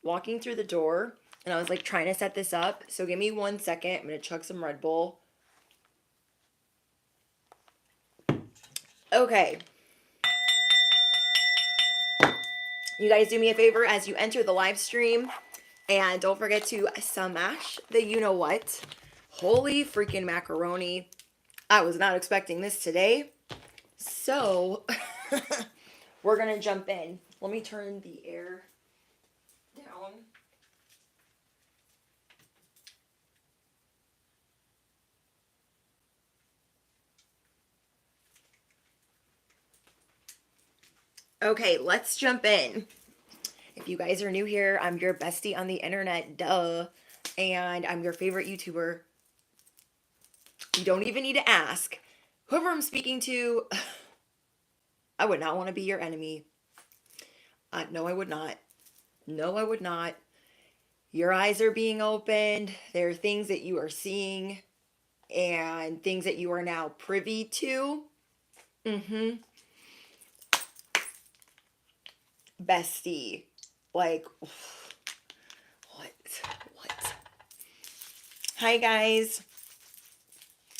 walking through the door and I was like trying to set this up. So give me 1 second. I'm going to chug some Red Bull. Okay. You guys do me a favor as you enter the live stream. And don't forget to smash the you-know-what. Holy freaking macaroni. I was not expecting this today. So, we're going to jump in. Let me turn the air down. Okay, let's jump in. If you guys are new here, I'm your bestie on the internet, duh. And I'm your favorite YouTuber. You don't even need to ask. Whoever I'm speaking to, I would not want to be your enemy. No, I would not. No, I would not. Your eyes are being opened. There are things that you are seeing and things that you are now privy to. Bestie. Like, what? Hi, guys.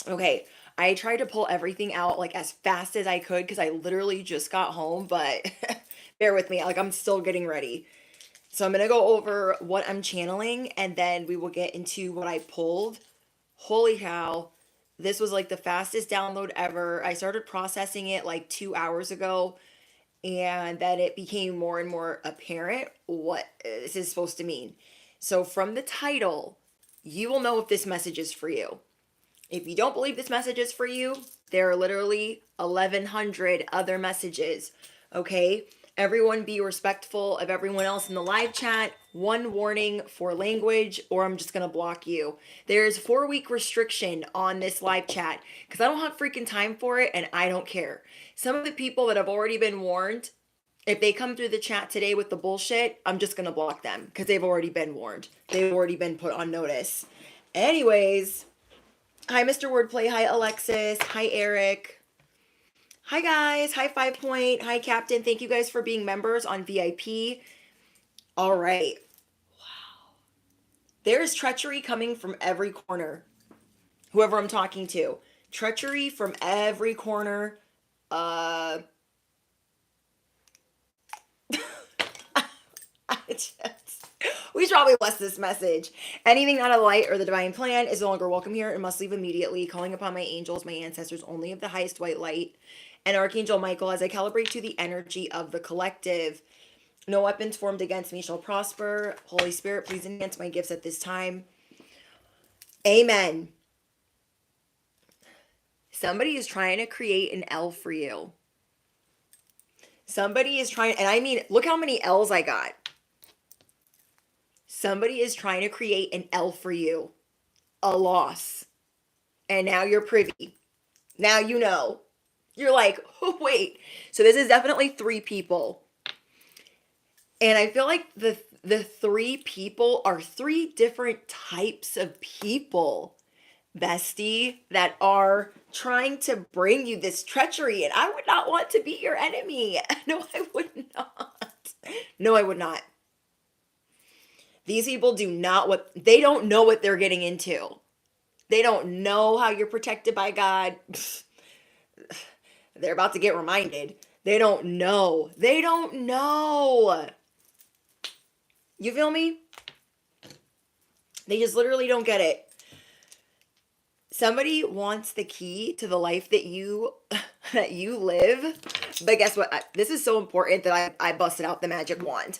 Okay, I tried to pull everything out like as fast as I could because I literally just got home, but bear with me. Like, I'm still getting ready. So I'm going to go over what I'm channeling and then we will get into what I pulled. Holy cow. This was like the fastest download ever. I started processing it like 2 hours ago and then it became more and more apparent what this is supposed to mean. So from the title, you will know if this message is for you. If you don't believe this message is for you, there are literally 1,100 other messages, okay? Everyone be respectful of everyone else in the live chat. One warning for language, or I'm just going to block you. There's 4-week restriction on this live chat because I don't have freaking time for it and I don't care. Some of the people that have already been warned, if they come through the chat today with the bullshit, I'm just going to block them because they've already been warned. They've already been put on notice. Anyways, hi, Mr. Wordplay. Hi, Alexis. Hi, Eric. Hi, guys. Hi, 5 Point. Hi, Captain. Thank you guys for being members on VIP. All right. Wow. There's treachery coming from every corner. Whoever I'm talking to. Treachery from every corner. We should probably bless this message. Anything not of the light or the divine plan is no longer welcome here and must leave immediately. Calling upon my angels, my ancestors, only of the highest white light, and Archangel Michael as I calibrate to the energy of the collective. No weapons formed against me shall prosper. Holy Spirit, please enhance my gifts at this time. Amen. Somebody is trying to create an L for you. Somebody is trying, and I mean, look how many L's I got. Somebody is trying to create an L for you. A loss. And now you're privy. Now you know. You're like, oh, wait. So this is definitely 3 people. And I feel like the 3 people are 3 different types of people, bestie, that are trying to bring you this treachery. And I would not want to be your enemy. No, I would not. No, I would not. These people they don't know what they're getting into. They don't know how you're protected by God. They're about to get reminded. They don't know. They don't know. You feel me? They just literally don't get it. Somebody wants the key to the life that you live. But guess what? This is so important that I busted out the magic wand.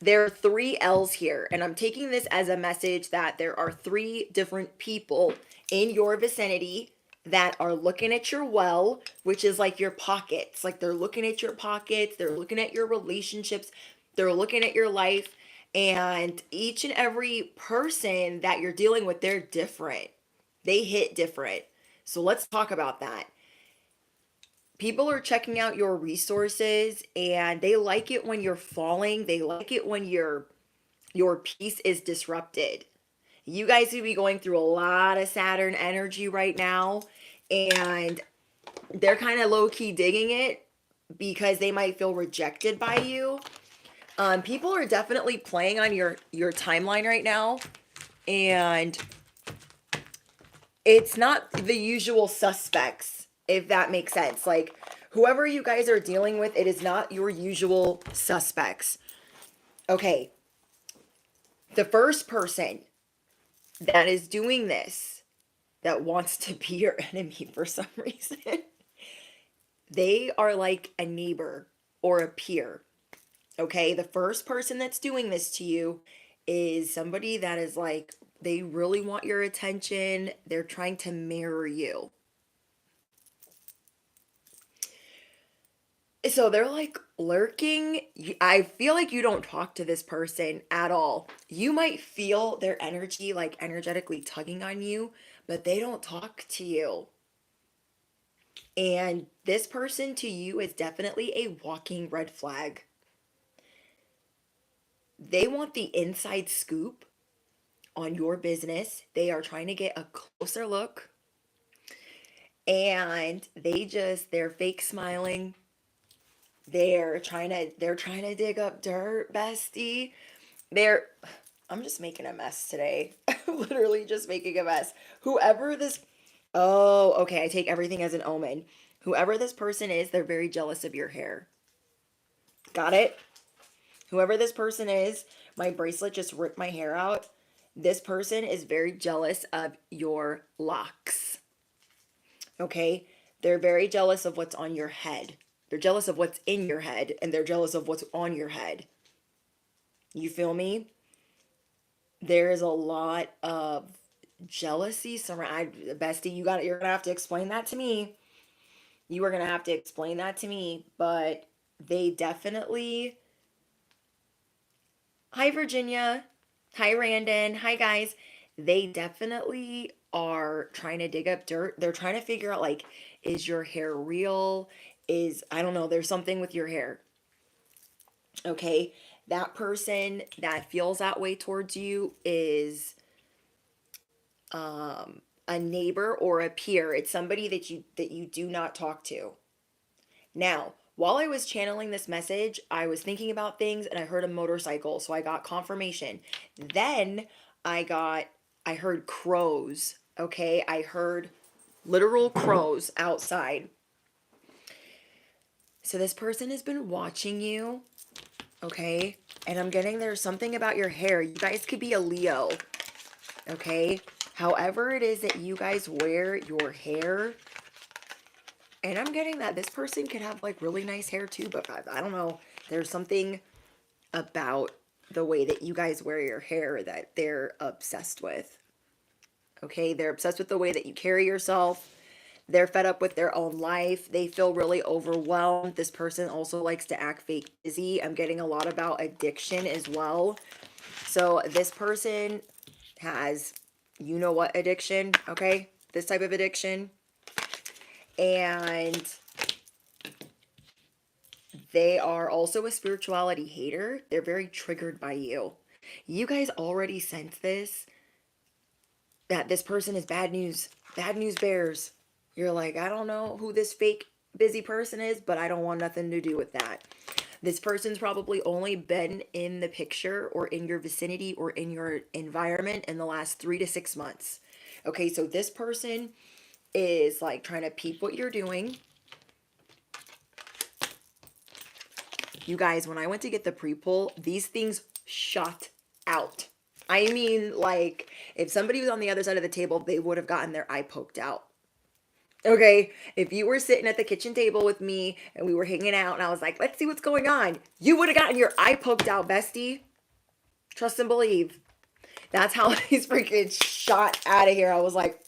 There are 3 L's here, and I'm taking this as a message that there are 3 different people in your vicinity that are looking at your well, which is like your pockets. Like they're looking at your pockets, they're looking at your relationships, they're looking at your life, and each and every person that you're dealing with, they're different. They hit different. So let's talk about that. People are checking out your resources and they like it when you're falling. They like it when your peace is disrupted. You guys will be going through a lot of Saturn energy right now, and they're kind of low-key digging it because they might feel rejected by you. People are definitely playing on your timeline right now, and it's not the usual suspects, if that makes sense. Like, whoever you guys are dealing with, it is not your usual suspects. Okay, the first person that is doing this, that wants to be your enemy for some reason, they are like a neighbor or a peer. Okay, the first person that's doing this to you is somebody that is like, they really want your attention. They're trying to mirror you. So they're like lurking. I feel like you don't talk to this person at all. You might feel their energy, like energetically tugging on you, but they don't talk to you. And this person to you is definitely a walking red flag. They want the inside scoop on your business. They are trying to get a closer look. And they're fake smiling. They're trying to dig up dirt, bestie. They're I'm just making a mess today. Literally just making a mess. Whoever this Oh, okay, I take everything as an omen. Whoever this person is, they're very jealous of your hair. Got it? Whoever this person is, my bracelet just ripped my hair out. This person is very jealous of your locks. Okay? They're very jealous of what's on your head. They're jealous of what's in your head, and they're jealous of what's on your head. You feel me? There is a lot of jealousy surround. Bestie, you're gonna have to explain that to me. You are gonna have to explain that to me. But they definitely. Hi, Virginia. Hi, Randon. Hi, guys. They definitely are trying to dig up dirt. They're trying to figure out, like, is your hair real? I don't know, there's something with your hair. Okay. That person that feels that way towards you is a neighbor or a peer. It's somebody that you do not talk to. Now, while I was channeling this message, I was thinking about things and I heard a motorcycle, so I got confirmation. Then I heard crows, okay? I heard literal crows outside. So this person has been watching you, okay? And I'm getting there's something about your hair. You guys could be a Leo, okay? However it is that you guys wear your hair, and I'm getting that this person could have like really nice hair too, but I don't know. There's something about the way that you guys wear your hair that they're obsessed with. Okay, they're obsessed with the way that you carry yourself. They're fed up with their own life. They feel really overwhelmed. This person also likes to act fake busy. I'm getting a lot about addiction as well. So this person has, you know what addiction, okay? This type of addiction. And they are also a spirituality hater. They're very triggered by you. You guys already sense this, that this person is bad news. Bad news bears. You're like, I don't know who this fake busy person is, but I don't want nothing to do with that. This person's probably only been in the picture or in your vicinity or in your environment in the last 3 to 6 months. Okay, so this person is like trying to peep what you're doing. You guys, when I went to get the pre-pull, these things shot out. I mean, like, if somebody was on the other side of the table, they would have gotten their eye poked out. Okay, if you were sitting at the kitchen table with me and we were hanging out and I was like, let's see what's going on, you would have gotten your eye poked out, bestie. Trust and believe. That's how these freaking shot out of here. I was like,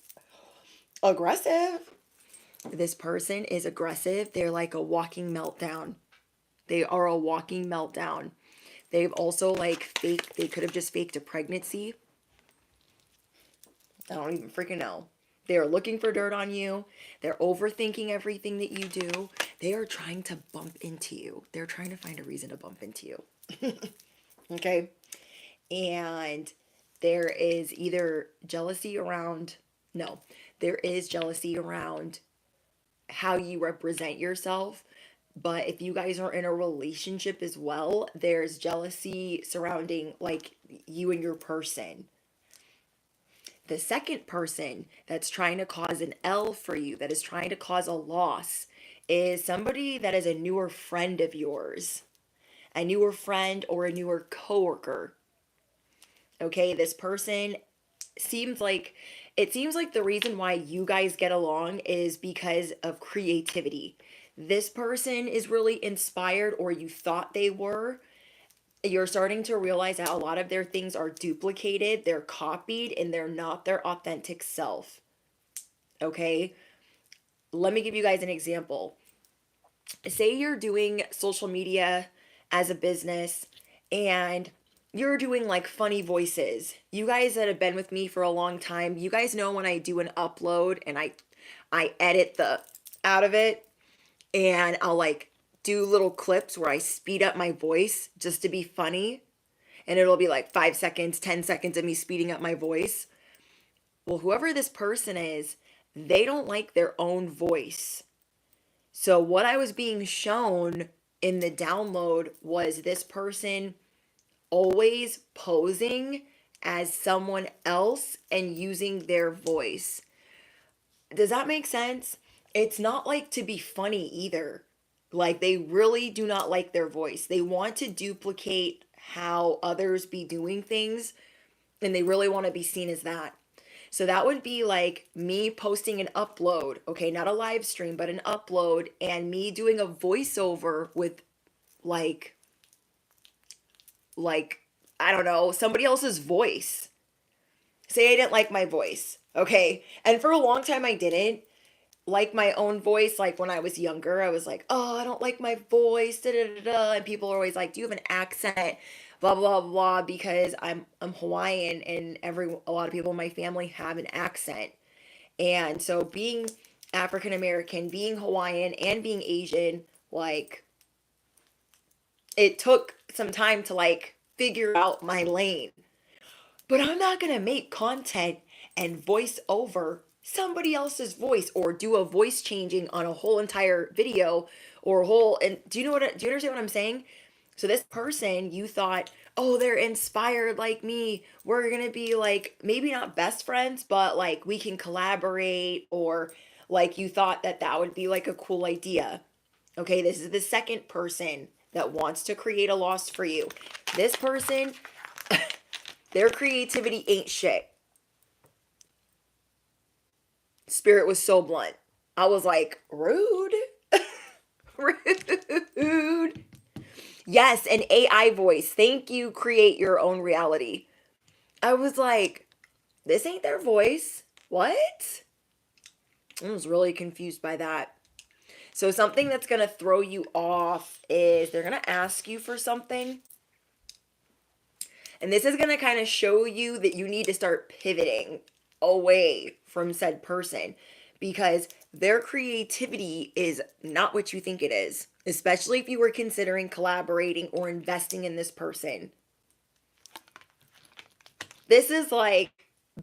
aggressive. This person is aggressive. They're like a walking meltdown. They are a walking meltdown. They've also they could have just faked a pregnancy. I don't even freaking know. They are looking for dirt on you. They're overthinking everything that you do. They are trying to bump into you. They're trying to find a reason to bump into you. Okay? And there is either jealousy around, there is jealousy around how you represent yourself. But if you guys are in a relationship as well, there's jealousy surrounding like you and your person. The second person that's trying to cause an L for you, that is trying to cause a loss, is somebody that is a newer friend of yours, a newer friend or a newer coworker. Okay, this person seems like it seems like the reason why you guys get along is because of creativity. This person is really inspired, or you thought they were. You're starting to realize that a lot of their things are duplicated, they're copied, and they're not their authentic self. Okay? Let me give you guys an example. Say you're doing social media as a business and you're doing like funny voices. You guys that have been with me for a long time, you guys know when I do an upload and I edit the out of it, and I'll like do little clips where I speed up my voice just to be funny, and it'll be like 5 seconds, 10 seconds of me speeding up my voice. Well, whoever this person is, they don't like their own voice. So what I was being shown in the download was this person always posing as someone else and using their voice. Does that make sense? It's not like to be funny either. Like they really do not like their voice. They want to duplicate how others be doing things, and they really want to be seen as that. So that would be like me posting an upload, okay, not a live stream, but an upload, and me doing a voiceover with like like I don't know, somebody else's voice. Say I didn't like my voice, okay? And for a long time I didn't like my own voice. Like when I was younger, I was like, "Oh, I don't like my voice." Da, da, da, da. And people are always like, "Do you have an accent?" Blah blah blah, because I'm Hawaiian, and a lot of people in my family have an accent. And so being African American, being Hawaiian, and being Asian, like it took some time to like figure out my lane. But I'm not going to make content and voice over somebody else's voice, or do a voice changing on a whole entire video or a whole, and do you understand what I'm saying? So this person, you thought, "Oh, they're inspired like me. We're going to be like maybe not best friends, but like we can collaborate," or like you thought that that would be like a cool idea. Okay, this is the second person that wants to create a loss for you. This person, their creativity ain't shit. Spirit was so blunt. I was like, rude. Rude. Yes, an AI voice. Thank you, create your own reality. I was like, this ain't their voice. What? I was really confused by that. So something that's going to throw you off is they're going to ask you for something. And this is going to kind of show you that you need to start pivoting away from said person, because their creativity is not what you think it is, especially if you were considering collaborating or investing in this person. This is like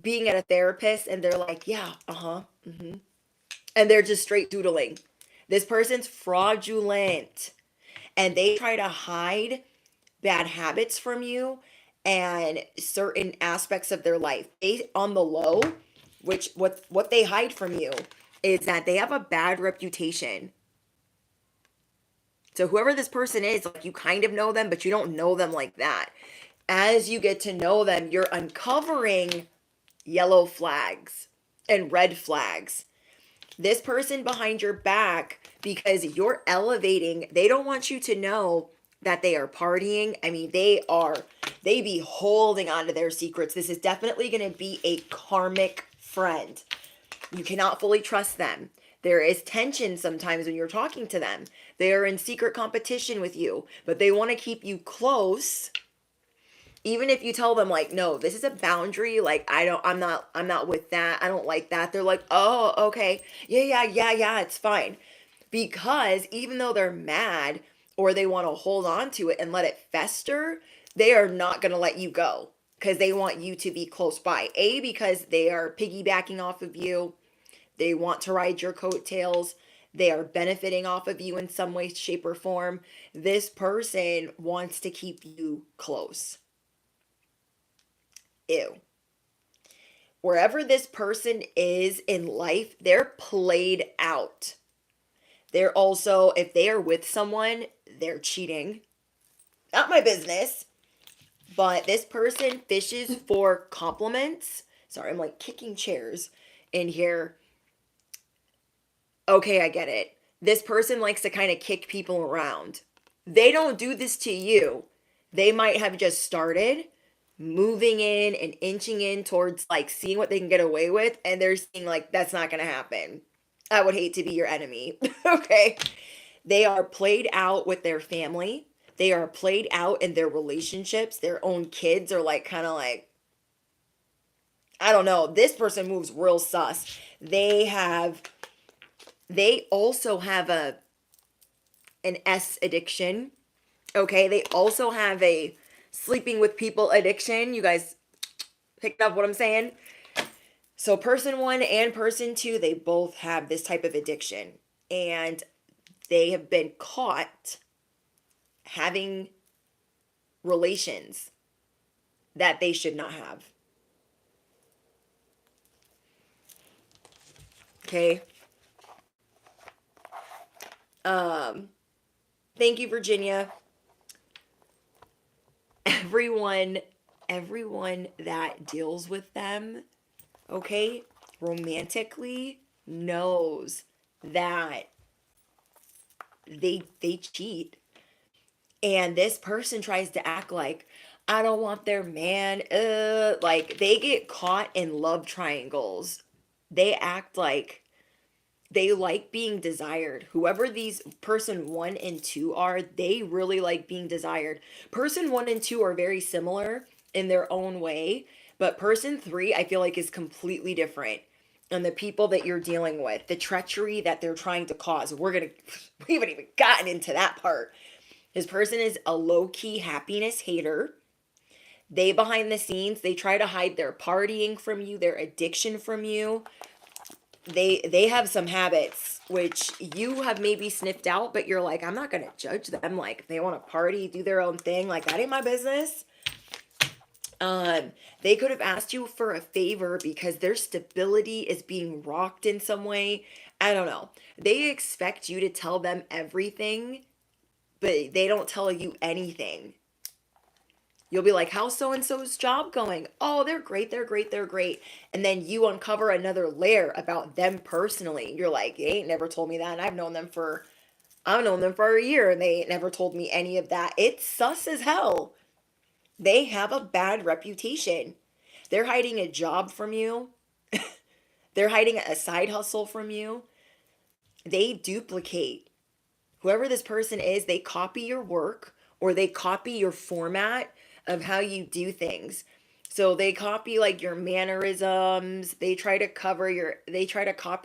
being at a therapist and they're like, "Yeah, uh-huh, mm-hmm." And they're just straight doodling. This person's fraudulent, and they try to hide bad habits from you and certain aspects of their life. They on the low, which what they hide from you is that they have a bad reputation. So whoever this person is, like you kind of know them, but you don't know them like that. As you get to know them, you're uncovering yellow flags and red flags. This person behind your back, because you're elevating, they don't want you to know that they are partying. I mean, they be holding on to their secrets. This is definitely going to be a karmic friend. You cannot fully trust them. There is tension sometimes when you're talking to them. They are in secret competition with you, but they want to keep you close. Even if you tell them like, "No, this is a boundary, like I'm not with that. I don't like that." They're like, "Oh, okay. Yeah, it's fine." Because even though they're mad or they want to hold on to it and let it fester, they are not going to let you go, because they want you to be close by. Because they are piggybacking off of you. They want to ride your coattails. They are benefiting off of you in some way, shape, or form. This person wants to keep you close. Ew. Wherever this person is in life, they're played out. They're also, if they are with someone, they're cheating. Not my business. But this person fishes for compliments. Sorry, I'm like kicking chairs in here. Okay, I get it. This person likes to kind of kick people around. They don't do this to you. They might have just started moving in and inching in towards like seeing what they can get away with, and they're seeing like that's not going to happen. I would hate to be your enemy. Okay. They are played out with their family. They are played out in their relationships. Their own kids are like kind of like, I don't know. This person moves real sus. They also have an S addiction. Okay, they also have a sleeping with people addiction. You guys picked up what I'm saying? So person 1 and person 2, they both have this type of addiction. And they have been caught having relations that they should not have. Okay. Thank you, Virginia. Everyone that deals with them, okay, romantically knows that they cheat. And this person tries to act like, I don't want their man. Like they get caught in love triangles. They act like they like being desired. Whoever these person 1 and 2 are, they really like being desired. Person 1 and 2 are very similar in their own way, but person 3 I feel like is completely different. And the people that you're dealing with, the treachery that they're trying to cause, we haven't even gotten into that part. This person is a low-key happiness hater. They behind the scenes, they try to hide their partying from you, their addiction from you. They have some habits which you have maybe sniffed out, but you're like, I'm not going to judge them. Like, if they want to party, do their own thing, like that ain't my business. They could have asked you for a favor because their stability is being rocked in some way. I don't know. They expect you to tell them everything, but they don't tell you anything. You'll be like, how's so and so's job going? Oh, they're great, they're great, they're great. And then you uncover another layer about them personally. You're like, they ain't never told me that. And I've known them for a year and they ain't never told me any of that. It's sus as hell. They have a bad reputation. They're hiding a job from you. They're hiding a side hustle from you. They duplicate. Whoever this person is, they copy your work or they copy your format of how you do things. So they copy like your mannerisms. They try to copy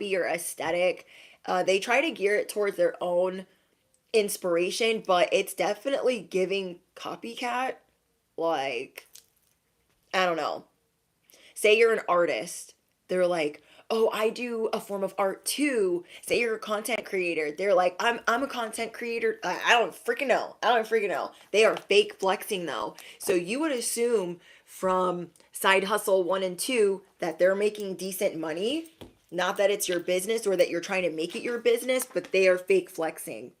your aesthetic. They try to gear it towards their own inspiration, but it's definitely giving copycat. Like, I don't know. Say you're an artist. They're like, oh, I do a form of art too. Say you're a content creator. They're like, I'm a content creator. I don't freaking know. I don't freaking know. They are fake flexing though. So you would assume from side hustle 1 and 2 that they're making decent money. Not that it's your business or that you're trying to make it your business, but they are fake flexing.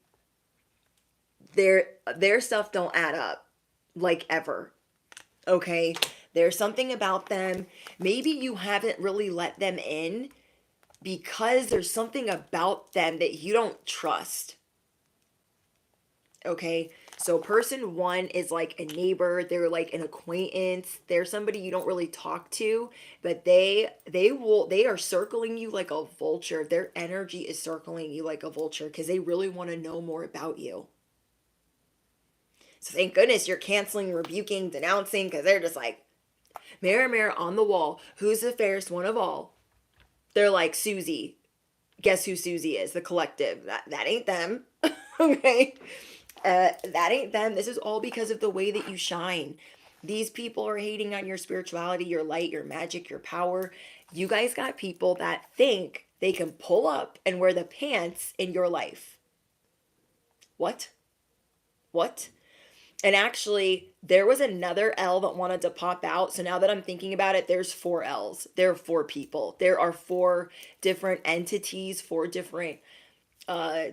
Their stuff don't add up like ever. Okay? There's something about them. Maybe you haven't really let them in because there's something about them that you don't trust. Okay? So person 1 is like a neighbor, they're like an acquaintance, they're somebody you don't really talk to, but they are circling you like a vulture. Their energy is circling you like a vulture because they really want to know more about you. So thank goodness you're canceling, rebuking, denouncing, because they're just like, mirror, mirror on the wall, who's the fairest one of all? They're like, Susie. Guess who Susie is? The collective. That ain't them. Okay? That ain't them. This is all because of the way that you shine. These people are hating on your spirituality, your light, your magic, your power. You guys got people that think They can pull up and wear the pants in your life. What? What? And actually, there was another L that wanted to pop out. So now that I'm thinking about it, there's four L's. There are four people. There are four different entities, four different uh,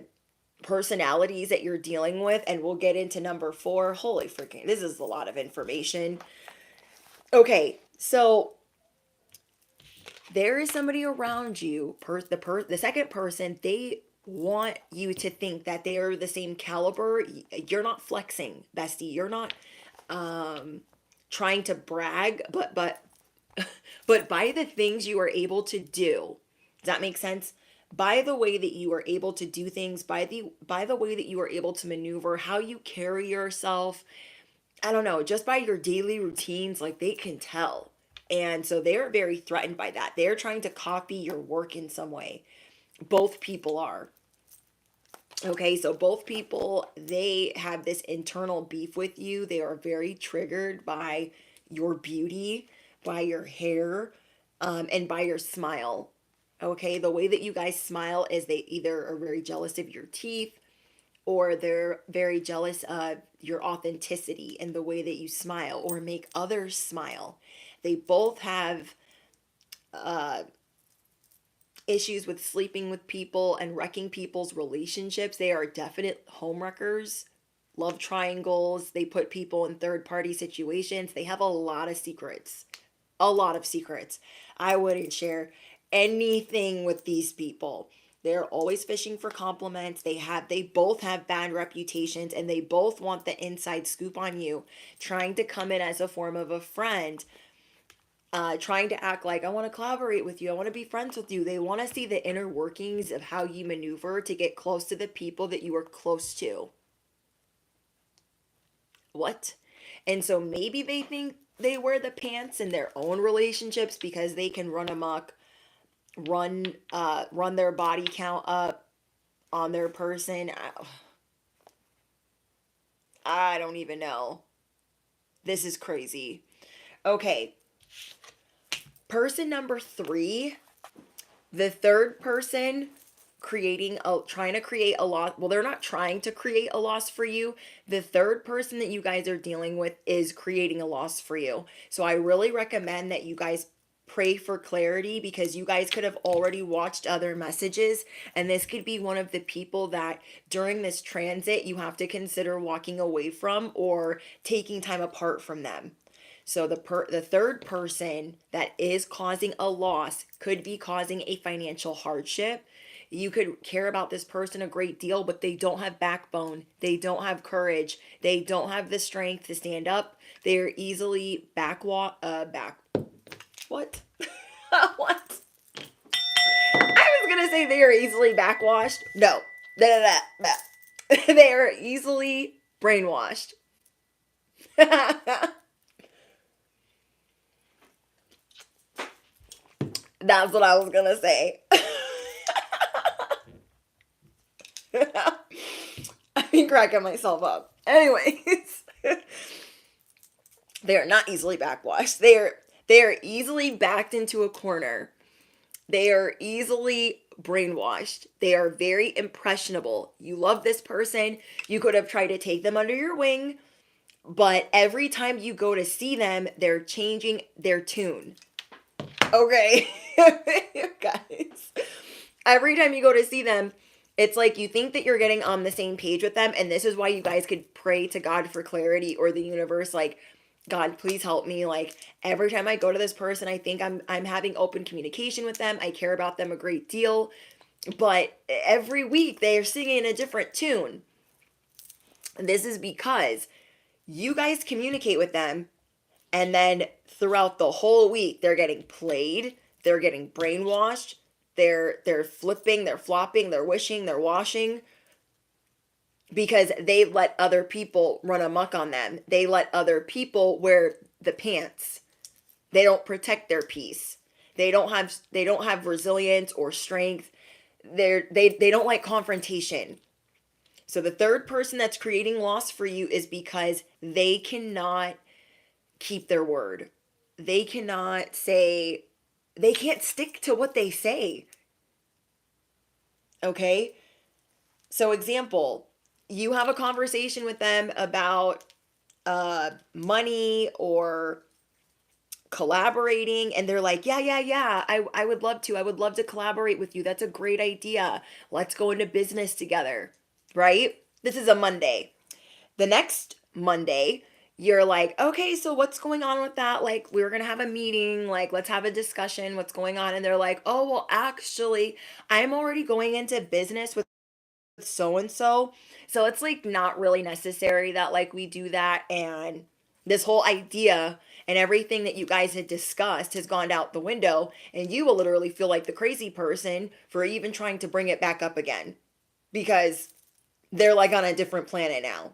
personalities that you're dealing with. And we'll get into number four. Holy freaking, this is a lot of information. Okay, so there is somebody around you, the second person, they want you to think that they are the same caliber. You're not flexing, bestie. You're not trying to brag, but by the things you are able to do. Does that make sense? By the way that you are able to do things, by the way that you are able to maneuver, how you carry yourself, I don't know, just by your daily routines, like they can tell. And so they're very threatened by that. They're trying to copy your work in some way. Both people are. Okay, so both people, they have this internal beef with you. They are very triggered by your beauty, by your hair, and by your smile. Okay, the way that you guys smile is they either are very jealous of your teeth, or they're very jealous of your authenticity and the way that you smile or make others smile. They both have uh, issues with sleeping with people and wrecking people's relationships. They are definite homewreckers, love triangles. They put people in third party situations. They have a lot of secrets. A lot of secrets. I wouldn't share anything with these people. They're always fishing for compliments. They both have bad reputations, and they both want the inside scoop on you, trying to come in as a form of a friend, trying to act like, I want to collaborate with you. I want to be friends with you. They want to see the inner workings of how you maneuver to get close to the people that you are close to. What? And so maybe they think they wear the pants in their own relationships because they can run amok, run their body count up on their person. I don't even know. This is crazy. Okay. Person number three, the third person trying to create a loss. Well, they're not trying to create a loss for you. The third person that you guys are dealing with is creating a loss for you. So I really recommend that you guys pray for clarity, because you guys could have already watched other messages, and this could be one of the people that during this transit you have to consider walking away from or taking time apart from them. So the third person that is causing a loss could be causing a financial hardship. You could care about this person a great deal, but they don't have backbone. They don't have courage. They don't have the strength to stand up. They're easily back. What? What? I was gonna say they are easily backwashed. No. They are easily brainwashed. That's what I was gonna say. I'm cracking myself up. Anyways, they are not easily backwashed. They are easily backed into a corner. They are easily brainwashed. They are very impressionable. You love this person. You could have tried to take them under your wing, but every time you go to see them, they're changing their tune. Okay, guys. Every time you go to see them, it's like you think that you're getting on the same page with them, and this is why you guys could pray to God for clarity, or the universe, like, God, please help me. Like, every time I go to this person, I think I'm having open communication with them. I care about them a great deal, but every week they are singing a different tune. And this is because you guys communicate with them, and then throughout the whole week, they're getting played, they're getting brainwashed, they're flipping, they're flopping, they're wishing, they're washing, because they let other people run amok on them. They let other people wear the pants. They don't protect their peace. They don't have resilience or strength. They don't like confrontation. So the third person that's creating loss for you is because they cannot keep their word. They can't stick to what they say. Okay? So example, you have a conversation with them about money or collaborating, and they're like, yeah, I would love to. I would love to collaborate with you. That's a great idea. Let's go into business together. Right? This is a Monday. The next Monday, you're like, okay, so what's going on with that? Like, we were going to have a meeting. Like, let's have a discussion. What's going on? And they're like, oh, well, actually, I'm already going into business with so and so. So it's like not really necessary that like we do that. And this whole idea and everything that you guys had discussed has gone out the window. And you will literally feel like the crazy person for even trying to bring it back up again because they're like on a different planet now.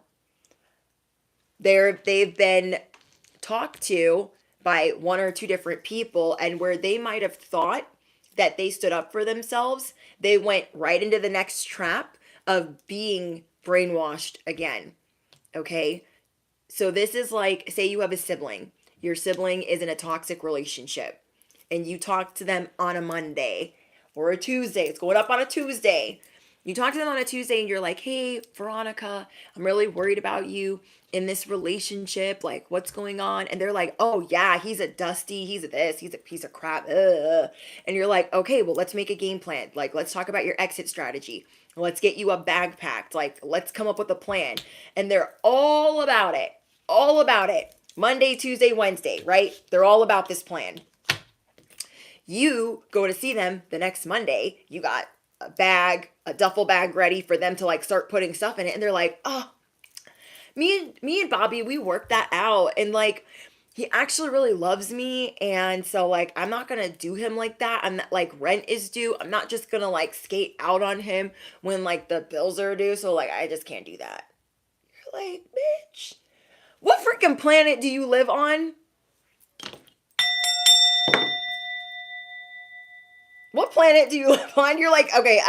They've been talked to by one or two different people, and where they might have thought that they stood up for themselves, they went right into the next trap of being brainwashed again. Okay? So this is like, say you have a sibling. Your sibling is in a toxic relationship and you talk to them on a Monday or a Tuesday. It's going up on a Tuesday. You talk to them on a Tuesday and you're like, hey, Veronica, I'm really worried about you in this relationship. Like, what's going on? And they're like, oh, yeah, he's a dusty. He's a this. He's a piece of crap. Ugh. And you're like, okay, well, let's make a game plan. Like, let's talk about your exit strategy. Let's get you a bag packed. Like, let's come up with a plan. And they're all about it. All about it. Monday, Tuesday, Wednesday, right? They're all about this plan. You go to see them the next Monday. You got a bag, a duffel bag ready for them to like start putting stuff in it. And they're like, oh, me and Bobby, we worked that out. And like, he actually really loves me. And so like, I'm not going to do him like that. I'm not like rent is due. I'm not just going to like skate out on him when like the bills are due. So like, I just can't do that. You're like, bitch, what freaking planet do you live on? What planet do you live on? You're like, okay,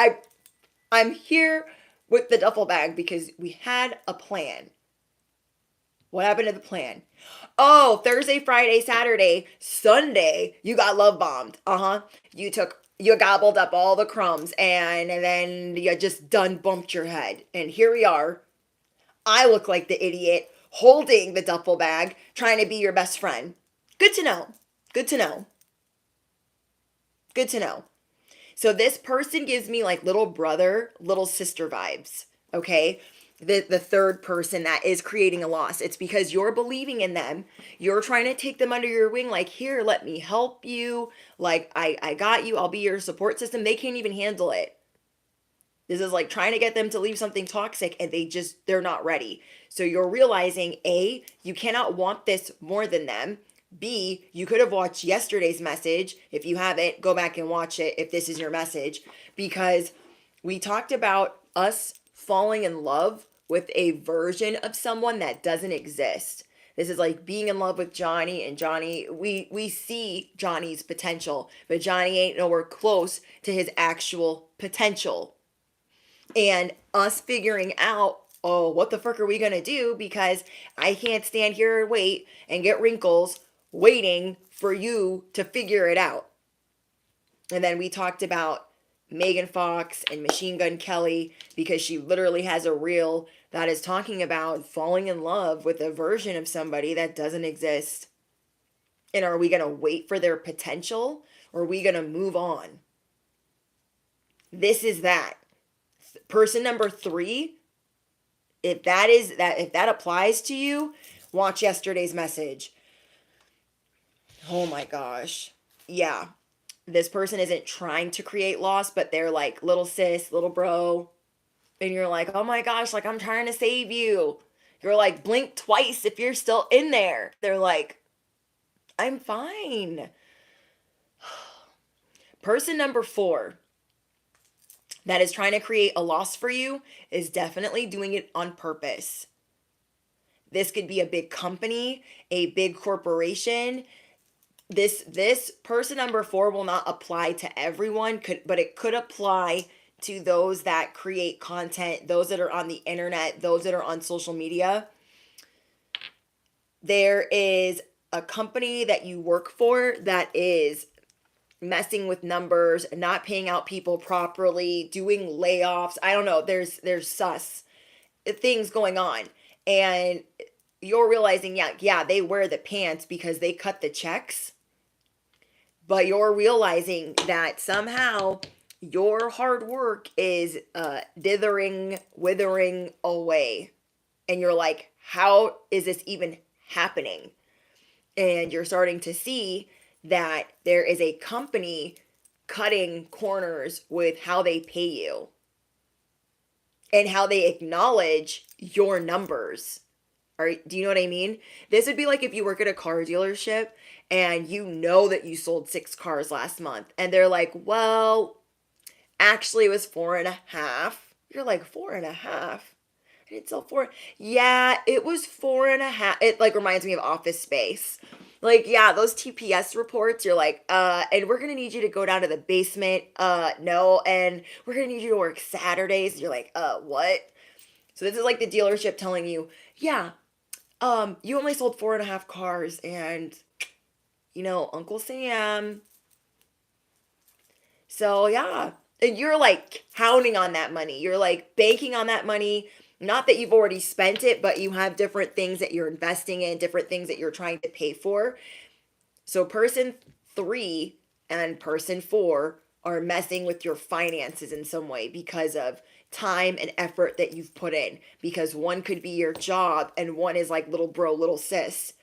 I'm here with the duffel bag because we had a plan. What happened to the plan? Oh, Thursday, Friday, Saturday, Sunday, you got love bombed. Uh-huh. You gobbled up all the crumbs and then you just done bumped your head. And here we are. I look like the idiot holding the duffel bag, trying to be your best friend. Good to know. Good to know. Good to know. So this person gives me like little brother, little sister vibes. Okay. The third person that is creating a loss. It's because you're believing in them. You're trying to take them under your wing. Like, here, let me help you. Like, I got you. I'll be your support system. They can't even handle it. This is like trying to get them to leave something toxic and they're not ready. So you're realizing A, you cannot want this more than them. B, you could have watched yesterday's message. If you haven't, go back and watch it if this is your message. Because we talked about us falling in love with a version of someone that doesn't exist. This is like being in love with Johnny, and Johnny, we see Johnny's potential, but Johnny ain't nowhere close to his actual potential. And us figuring out, oh, what the frick are we going to do? Because I can't stand here and wait and get wrinkles waiting for you to figure it out. And then we talked about Megan Fox and Machine Gun Kelly because she literally has a reel that is talking about falling in love with a version of somebody that doesn't exist. And are we going to wait for their potential or are we going to move on? This is that. Person number 3, if that applies to you, watch yesterday's message. Oh my gosh. Yeah. This person isn't trying to create loss, but they're like, little sis, little bro. And you're like, oh my gosh, like I'm trying to save you. You're like, blink twice if you're still in there. They're like, I'm fine. Person number 4 that is trying to create a loss for you is definitely doing it on purpose. This could be a big company, a big corporation. This person number 4 will not apply to everyone, but it could apply to those that create content, those that are on the internet, those that are on social media. There is a company that you work for that is messing with numbers, not paying out people properly, doing layoffs. I don't know. There's sus things going on. And you're realizing, yeah, they wear the pants because they cut the checks, but you're realizing that somehow your hard work is withering away. And you're like, how is this even happening? And you're starting to see that there is a company cutting corners with how they pay you and how they acknowledge your numbers. All right, do you know what I mean? This would be like if you work at a car dealership and you know that you sold 6 cars last month, and they're like, well, actually it was 4.5. You're like, 4.5? I didn't sell 4. Yeah, it was 4.5. It like reminds me of Office Space. Like, yeah, those TPS reports, you're like, and we're gonna need you to go down to the basement. No, and we're gonna need you to work Saturdays. You're like, what? So this is like the dealership telling you, yeah, you only sold 4.5 cars, and Uncle Sam. So yeah, and you're like counting on that money. You're like banking on that money. Not that you've already spent it, but you have different things that you're investing in, different things that you're trying to pay for. So person 3 and person 4 are messing with your finances in some way because of time and effort that you've put in. Because one could be your job and one is like little bro, little sis.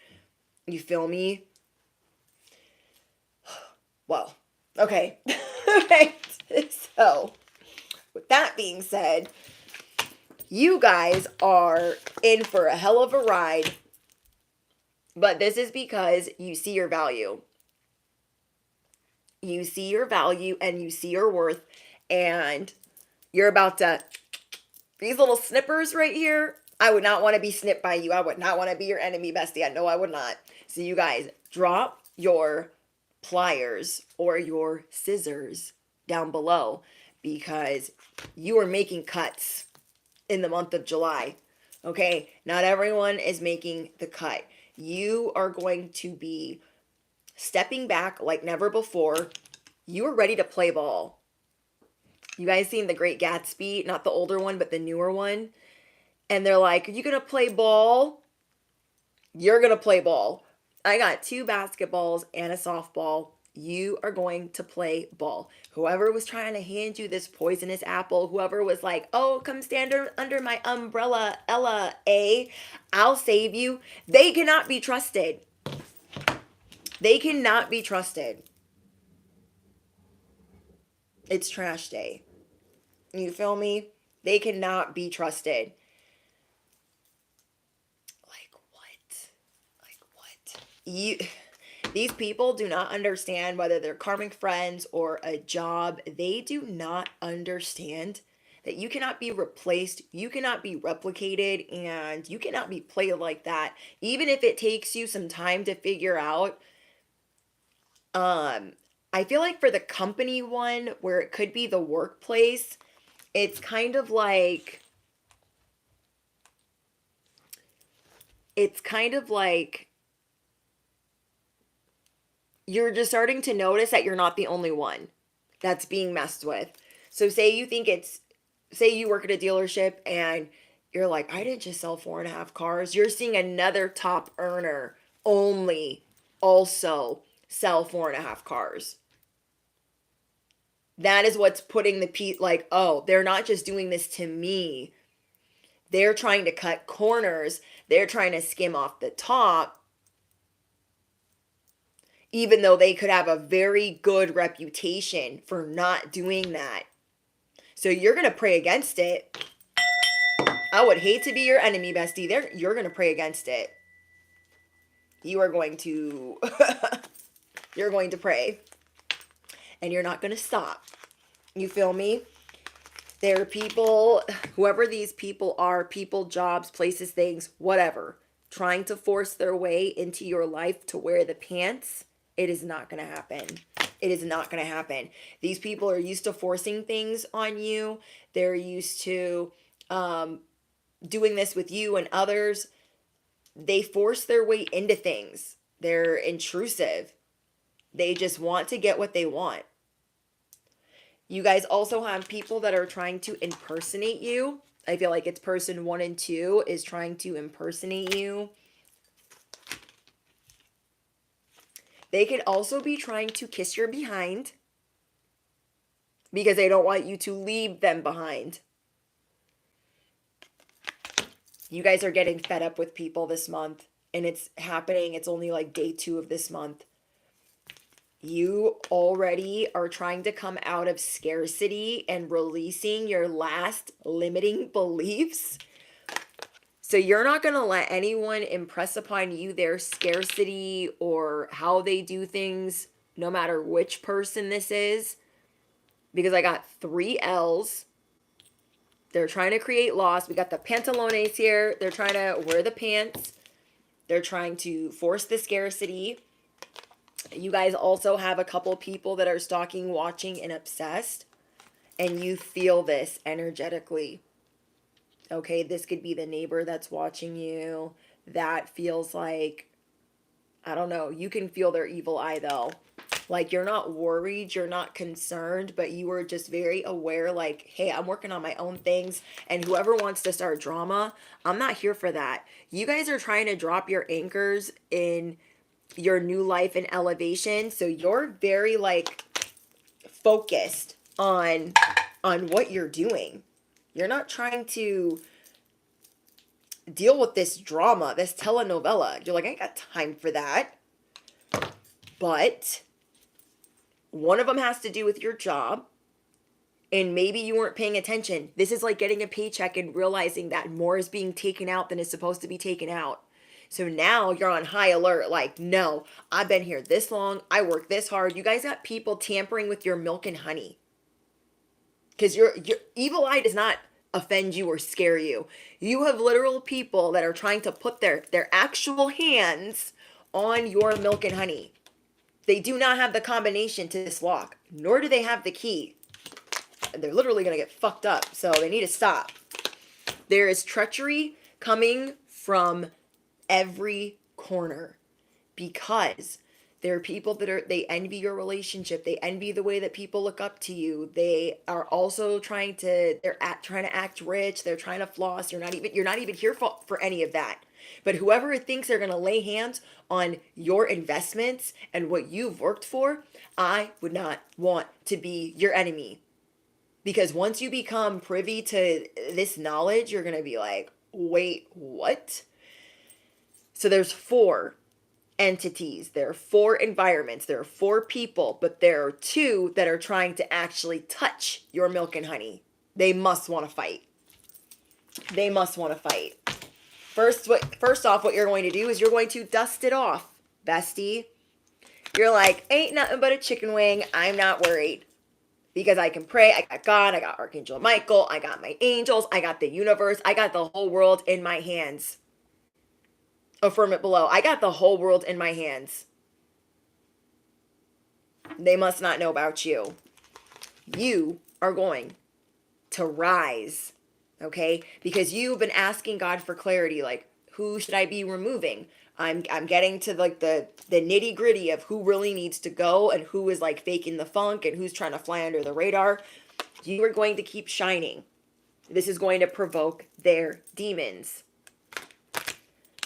You feel me? Well, okay. Okay. So, with that being said, you guys are in for a hell of a ride, but this is because you see your value. You see your value and you see your worth, and you're about to, these little snippers right here, I would not want to be snipped by you. I would not want to be your enemy, bestie. I know I would not. So you guys, drop your pliers or your scissors down below, because you are making cuts in the month of July. Okay, not everyone is making the cut. You are going to be stepping back like never before. You are ready to play ball. You guys seen The Great Gatsby? Not the older one, but the newer one. And they're like, are you going to play ball? You're going to play ball. I got 2 basketballs and a softball. You are going to play ball. Whoever was trying to hand you this poisonous apple, whoever was like, oh, come stand under my umbrella, Ella, I'll save you. They cannot be trusted. They cannot be trusted. It's trash day. You feel me? They cannot be trusted. Like what? Like what? These people do not understand, whether they're karmic friends or a job. They do not understand that you cannot be replaced, you cannot be replicated, and you cannot be played like that. Even if it takes you some time to figure out. I feel like for the company one, where it could be the workplace, it's kind of like you're just starting to notice that you're not the only one that's being messed with. So say you work at a dealership and you're like, I didn't just sell 4.5 cars. You're seeing another top earner only also sell 4.5 cars. That is what's putting like, oh, they're not just doing this to me. They're trying to cut corners. They're trying to skim off the top, even though they could have a very good reputation for not doing that. So you're going to pray against it. I would hate to be your enemy, bestie. You're going to pray against it. You are going to you're going to pray. And you're not going to stop. You feel me? There are people, whoever these people are, people, jobs, places, things, whatever, trying to force their way into your life to wear the pants. It is not going to happen. It is not going to happen. These people are used to forcing things on you. They're used to doing this with you and others. They force their way into things. They're intrusive. They just want to get what they want. You guys also have people that are trying to impersonate you. I feel like it's person 1 and 2 is trying to impersonate you. They could also be trying to kiss your behind because they don't want you to leave them behind. You guys are getting fed up with people this month, and it's happening. It's only like day 2 of this month. You already are trying to come out of scarcity and releasing your last limiting beliefs. So you're not going to let anyone impress upon you their scarcity or how they do things, no matter which person this is. Because I got 3 L's. They're trying to create loss. We got the pantalones here. They're trying to wear the pants. They're trying to force the scarcity. You guys also have a couple people that are stalking, watching, and obsessed. And you feel this energetically. Okay, this could be the neighbor that's watching you. That feels like, I don't know, you can feel their evil eye though. Like you're not worried, you're not concerned, but you are just very aware like, hey, I'm working on my own things. And whoever wants to start drama, I'm not here for that. You guys are trying to drop your anchors in your new life and elevation. So you're very like focused on what you're doing. You're not trying to deal with this drama, this telenovela. You're like, I ain't got time for that. But one of them has to do with your job. And maybe you weren't paying attention. This is like getting a paycheck and realizing that more is being taken out than is supposed to be taken out. So now you're on high alert. Like, no, I've been here this long. I work this hard. You guys got people tampering with your milk and honey. Because your evil eye does not offend you or scare you. You have literal people that are trying to put their actual hands on your milk and honey. They do not have the combination to this lock, nor do they have the key. They're literally going to get fucked up, so they need to stop. There is treachery coming from every corner because there are people that they envy your relationship. They envy the way that people look up to you. They are also trying to act rich. They're trying to floss. You're not even here for any of that. But whoever thinks they're going to lay hands on your investments and what you've worked for, I would not want to be your enemy. Because once you become privy to this knowledge, you're going to be like, wait, what? So there's 4 entities. There are 4 environments. There are 4 people, but there are 2 that are trying to actually touch your milk and honey. They must want to fight. They must want to fight. First off, what you're going to do is you're going to dust it off, bestie. You're like, ain't nothing but a chicken wing. I'm not worried. Because I can pray. I got God. I got Archangel Michael. I got my angels. I got the universe. I got the whole world in my hands. Affirm it below. I got the whole world in my hands. They must not know about you. You are going to rise. Okay? Because you've been asking God for clarity. Like, who should I be removing? I'm getting to like the nitty gritty of who really needs to go and who is like faking the funk and who's trying to fly under the radar. You are going to keep shining. This is going to provoke their demons.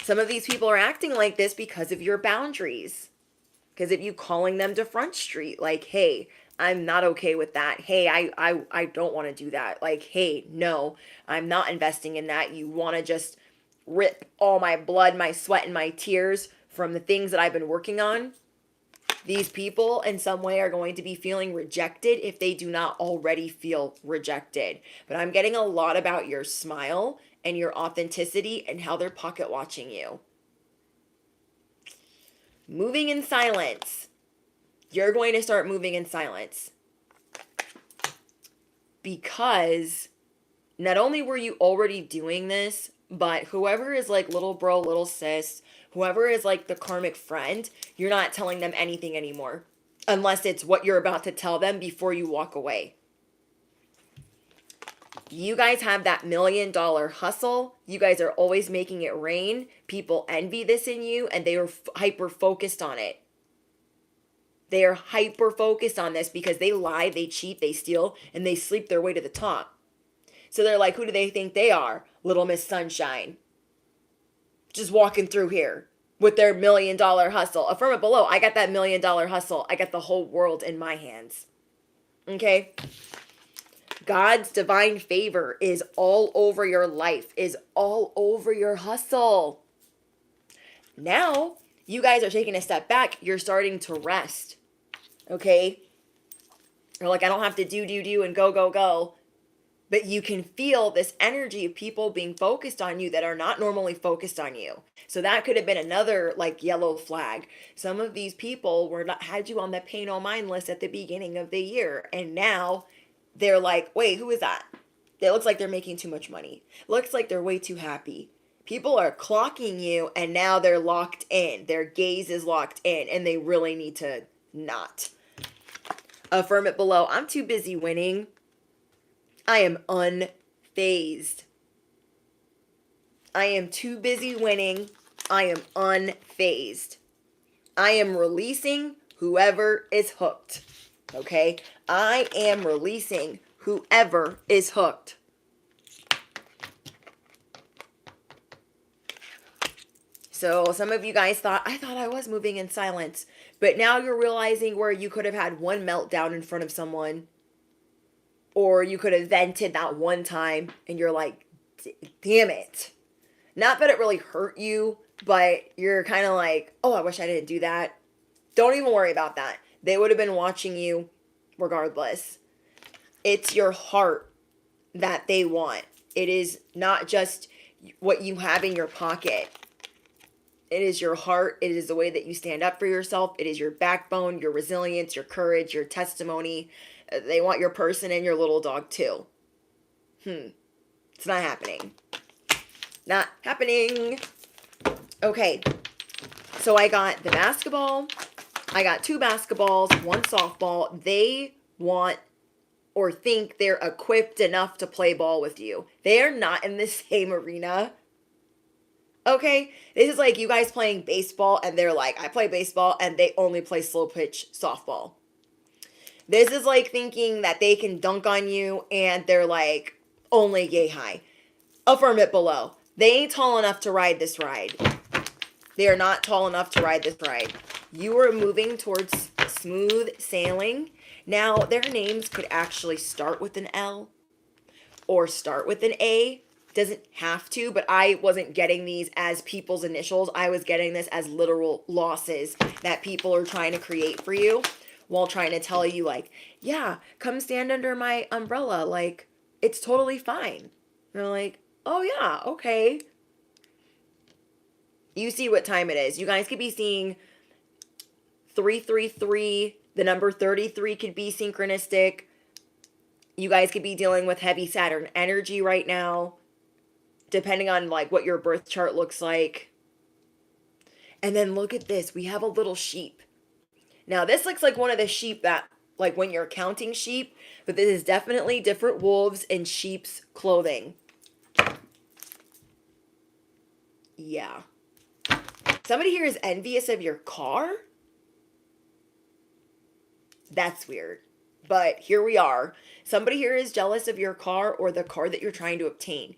Some of these people are acting like this because of your boundaries. Because of you calling them to Front Street. Like, hey, I'm not okay with that. Hey, I don't want to do that. Like, hey, no, I'm not investing in that. You want to just rip all my blood, my sweat, and my tears from the things that I've been working on. These people in some way are going to be feeling rejected if they do not already feel rejected. But I'm getting a lot about your smile and your authenticity and how they're pocket watching you. Moving in silence. You're going to start moving in silence. Because not only were you already doing this, but whoever is like little bro, little sis, whoever is like the karmic friend, you're not telling them anything anymore. Unless it's what you're about to tell them before you walk away. You guys have that $1 million hustle. You guys are always making it rain. People envy this in you and they are hyper focused on it. They are hyper focused on this because they lie, they cheat, they steal, and they sleep their way to the top. So they're like, who do they think they are? Little Miss Sunshine. Just walking through here with their $1 million hustle. Affirm it below. I got that $1 million hustle. I got the whole world in my hands. Okay? God's divine favor is all over your life, is all over your hustle. Now, you guys are taking a step back. You're starting to rest. Okay? You're like, I don't have to do, and go. But you can feel this energy of people being focused on you that are not normally focused on you. So that could have been another like yellow flag. Some of these people had you on the pay no mind list at the beginning of the year. And now they're like, wait, who is that? It looks like they're making too much money. Looks like they're way too happy. People are clocking you and now they're locked in. Their gaze is locked in and they really need to not. Affirm it below. I'm too busy winning. I am unfazed. I am too busy winning. I am unfazed. I am releasing whoever is hooked. Okay? I am releasing whoever is hooked. So some of you guys thought I was moving in silence. But now you're realizing where you could have had one meltdown in front of someone. Or you could have vented that one time and you're like, damn it. Not that it really hurt you, but you're kind of like, oh, I wish I didn't do that. Don't even worry about that. They would have been watching you regardless. It's your heart that they want. It is not just what you have in your pocket. It is your heart. It is the way that you stand up for yourself. It is your backbone, your resilience, your courage, your testimony. They want your person and your little dog too. It's not happening. Not happening. Okay. So I got the basketball. I got 2 basketballs, 1 softball. They want or think they're equipped enough to play ball with you. They are not in the same arena. Okay? This is like you guys playing baseball and they're like, I play baseball, and they only play slow pitch softball. This is like thinking that they can dunk on you and they're like only yay high. Affirm it below. They ain't tall enough to ride this ride. They are not tall enough to ride this ride. You are moving towards smooth sailing. Now, their names could actually start with an L or start with an A. Doesn't have to, but I wasn't getting these as people's initials. I was getting this as literal losses that people are trying to create for you. While trying to tell you like, yeah, come stand under my umbrella. Like, it's totally fine. And they're like, oh yeah, okay. You see what time it is. You guys could be seeing 333. The number 33 could be synchronistic. You guys could be dealing with heavy Saturn energy right now. Depending on like what your birth chart looks like. And then look at this. We have a little sheep. Now, this looks like one of the sheep that, like when you're counting sheep, but this is definitely different wolves in sheep's clothing. Yeah. Somebody here is envious of your car? That's weird. But here we are. Somebody here is jealous of your car or the car that you're trying to obtain.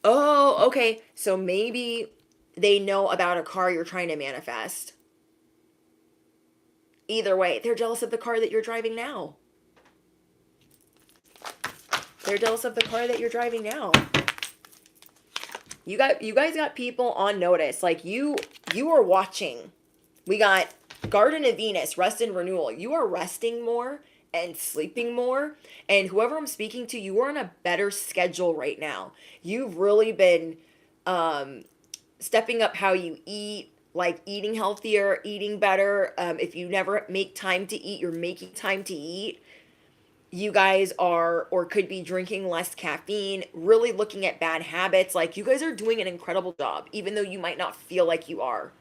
Oh, okay. So maybe they know about a car you're trying to manifest. Either way, they're jealous of the car that you're driving now. They're jealous of the car that you're driving now. You guys got people on notice. Like you are watching. We got Garden of Venus, rest and renewal. You are resting more and sleeping more. And whoever I'm speaking to, you are on a better schedule right now. You've really been stepping up how you eat. Like eating healthier, eating better. If you never make time to eat, you're making time to eat. You guys are or could be drinking less caffeine, really looking at bad habits. Like you guys are doing an incredible job, even though you might not feel like you are.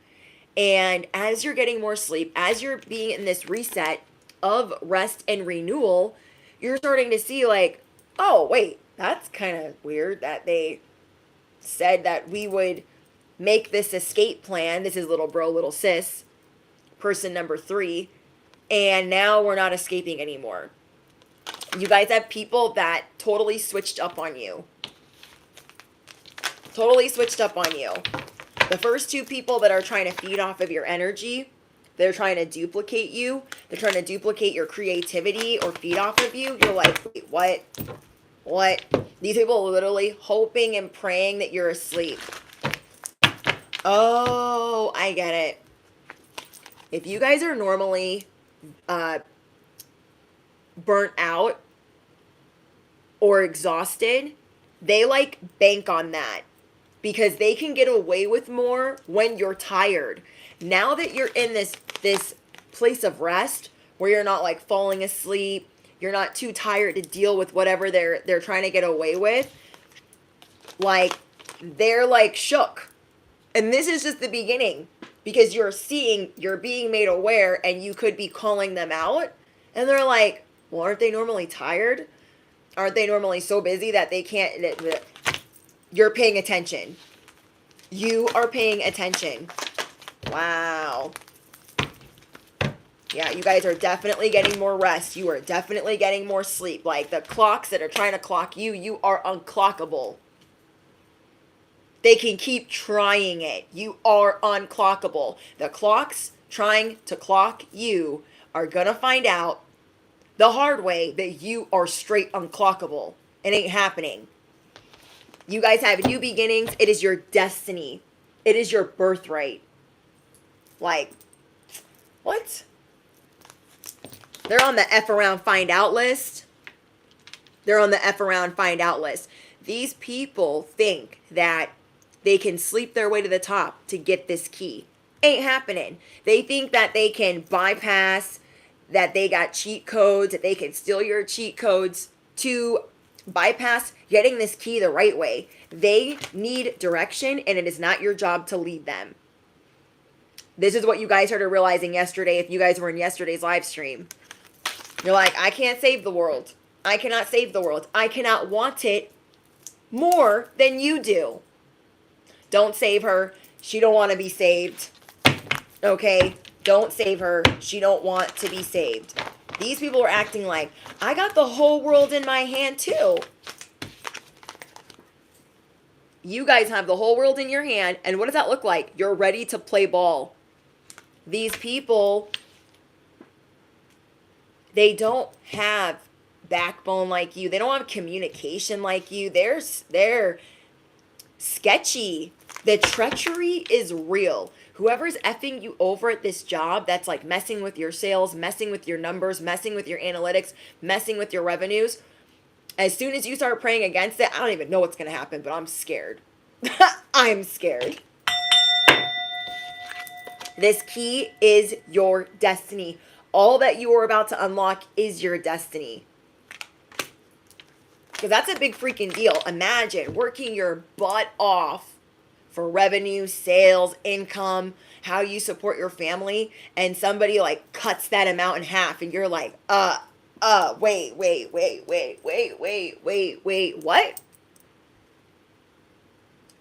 And as you're getting more sleep, as you're being in this reset of rest and renewal, you're starting to see like, oh, wait, that's kind of weird that they said that we would make this escape plan. This is little bro, little sis, person number 3. And now we're not escaping anymore. You guys have people that totally switched up on you. Totally switched up on you. The first two people that are trying to feed off of your energy, they're trying to duplicate you. They're trying to duplicate your creativity or feed off of you. You're like, wait, what? What? These people are literally hoping and praying that you're asleep. Oh, I get it. If you guys are normally burnt out or exhausted, they like bank on that because they can get away with more when you're tired. Now that you're in this place of rest where you're not like falling asleep, you're not too tired to deal with whatever they're trying to get away with, like they're like shook. And this is just the beginning because you're being made aware and you could be calling them out. And they're like, well, aren't they normally tired? Aren't they normally so busy that they can't? You're paying attention. You are paying attention. Wow. Yeah, you guys are definitely getting more rest. You are definitely getting more sleep. Like the clocks that are trying to clock you, you are unclockable. They can keep trying it. You are unclockable. The clocks trying to clock you are going to find out the hard way that you are straight unclockable. It ain't happening. You guys have new beginnings. It is your destiny. It is your birthright. Like, what? They're on the F around find out list. They're on the F around find out list. These people think that they can sleep their way to the top to get this key. Ain't happening. They think that they can bypass, that they got cheat codes, that they can steal your cheat codes to bypass getting this key the right way. They need direction, and it is not your job to lead them. This is what you guys started realizing yesterday if you guys were in yesterday's live stream. You're like, I can't save the world. I cannot save the world. I cannot want it more than you do. Don't save her. She don't want to be saved. Okay? Don't save her. She don't want to be saved. These people are acting like, I got the whole world in my hand too. You guys have the whole world in your hand. And what does that look like? You're ready to play ball. These people, they don't have backbone like you. They don't have communication like you. They're sketchy. The treachery is real. Whoever's effing you over at this job that's like messing with your sales, messing with your numbers, messing with your analytics, messing with your revenues, as soon as you start praying against it, I don't even know what's going to happen, but I'm scared. I'm scared. This key is your destiny. All that you are about to unlock is your destiny. Because that's a big freaking deal. Imagine working your butt off for revenue, sales, income, how you support your family, and somebody like cuts that amount in half, and you're like, wait, what?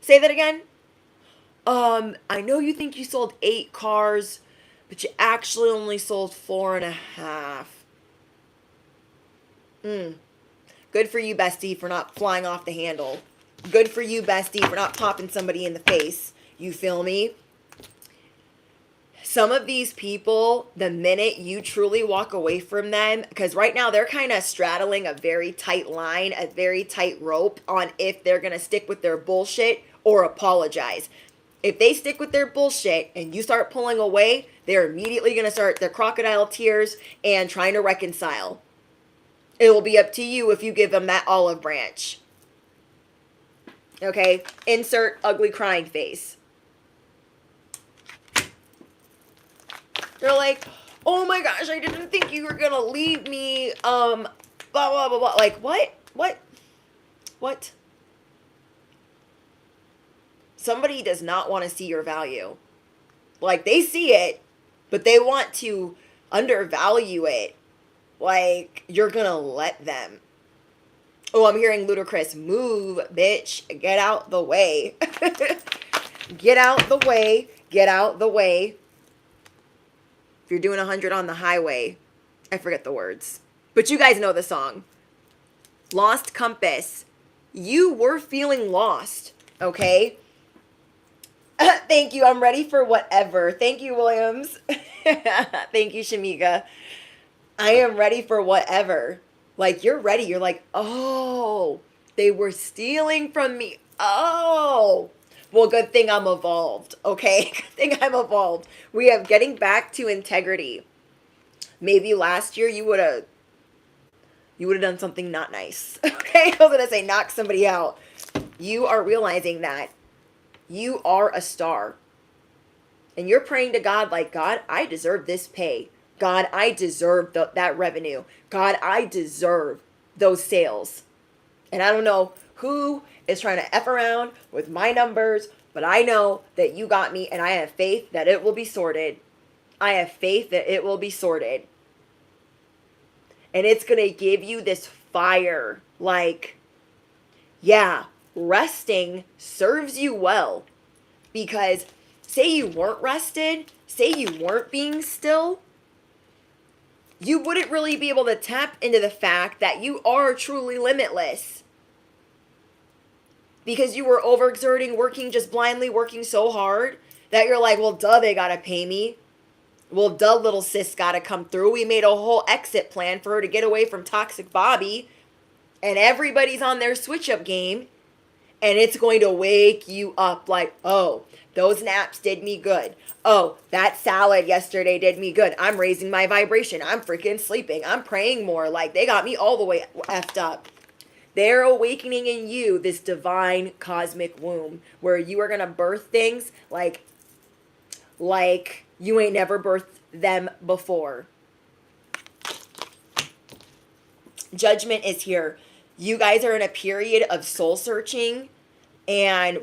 Say that again. I know you think you sold 8 cars, but you actually only sold 4.5. Good for you, bestie, for not flying off the handle. Good for you, bestie, for not popping somebody in the face. You feel me? Some of these people, the minute you truly walk away from them, because right now they're kind of straddling a very tight line, a very tight rope on if they're going to stick with their bullshit or apologize. If they stick with their bullshit and you start pulling away, they're immediately going to start their crocodile tears and trying to reconcile. It will be up to you if you give them that olive branch. Okay? Insert ugly crying face. They're like, oh my gosh, I didn't think you were going to leave me. Blah, blah, blah, blah. Like, what? What? Somebody does not want to see your value. Like, they see it, but they want to undervalue it. Like, you're gonna let them. Oh, I'm hearing Ludacris. Move, bitch. Get out the way. Get out the way. Get out the way. If you're doing 100 on the highway, I forget the words. But you guys know the song. Lost compass. You were feeling lost, okay? Thank you. I'm ready for whatever. Thank you, Williams. Thank you, Shamika. I am ready for whatever. Like, you're ready. You're like, oh, they were stealing from me. Oh. Well, good thing I'm evolved, okay? Good thing I'm evolved. We have getting back to integrity. Maybe last year you would have done something not nice. Okay? I was going to say knock somebody out. You are realizing that you are a star. And you're praying to God like, God, I deserve this pay. God, I deserve that revenue. God, I deserve those sales. And I don't know who is trying to F around with my numbers, but I know that you got me, and I have faith that it will be sorted. I have faith that it will be sorted. And it's going to give you this fire. Like, yeah, resting serves you well. Because say you weren't rested, say you weren't being still, you wouldn't really be able to tap into the fact that you are truly limitless. Because you were overexerting, working, just blindly working so hard that you're like, well, duh, they gotta pay me. Well, duh, little sis gotta come through. We made a whole exit plan for her to get away from toxic Bobby. And everybody's on their switch up game. And it's going to wake you up like, oh, those naps did me good. Oh, that salad yesterday did me good. I'm raising my vibration. I'm freaking sleeping. I'm praying more. Like, they got me all the way effed up. They're awakening in you this divine cosmic womb where you are going to birth things like you ain't never birthed them before. Judgment is here. You guys are in a period of soul searching and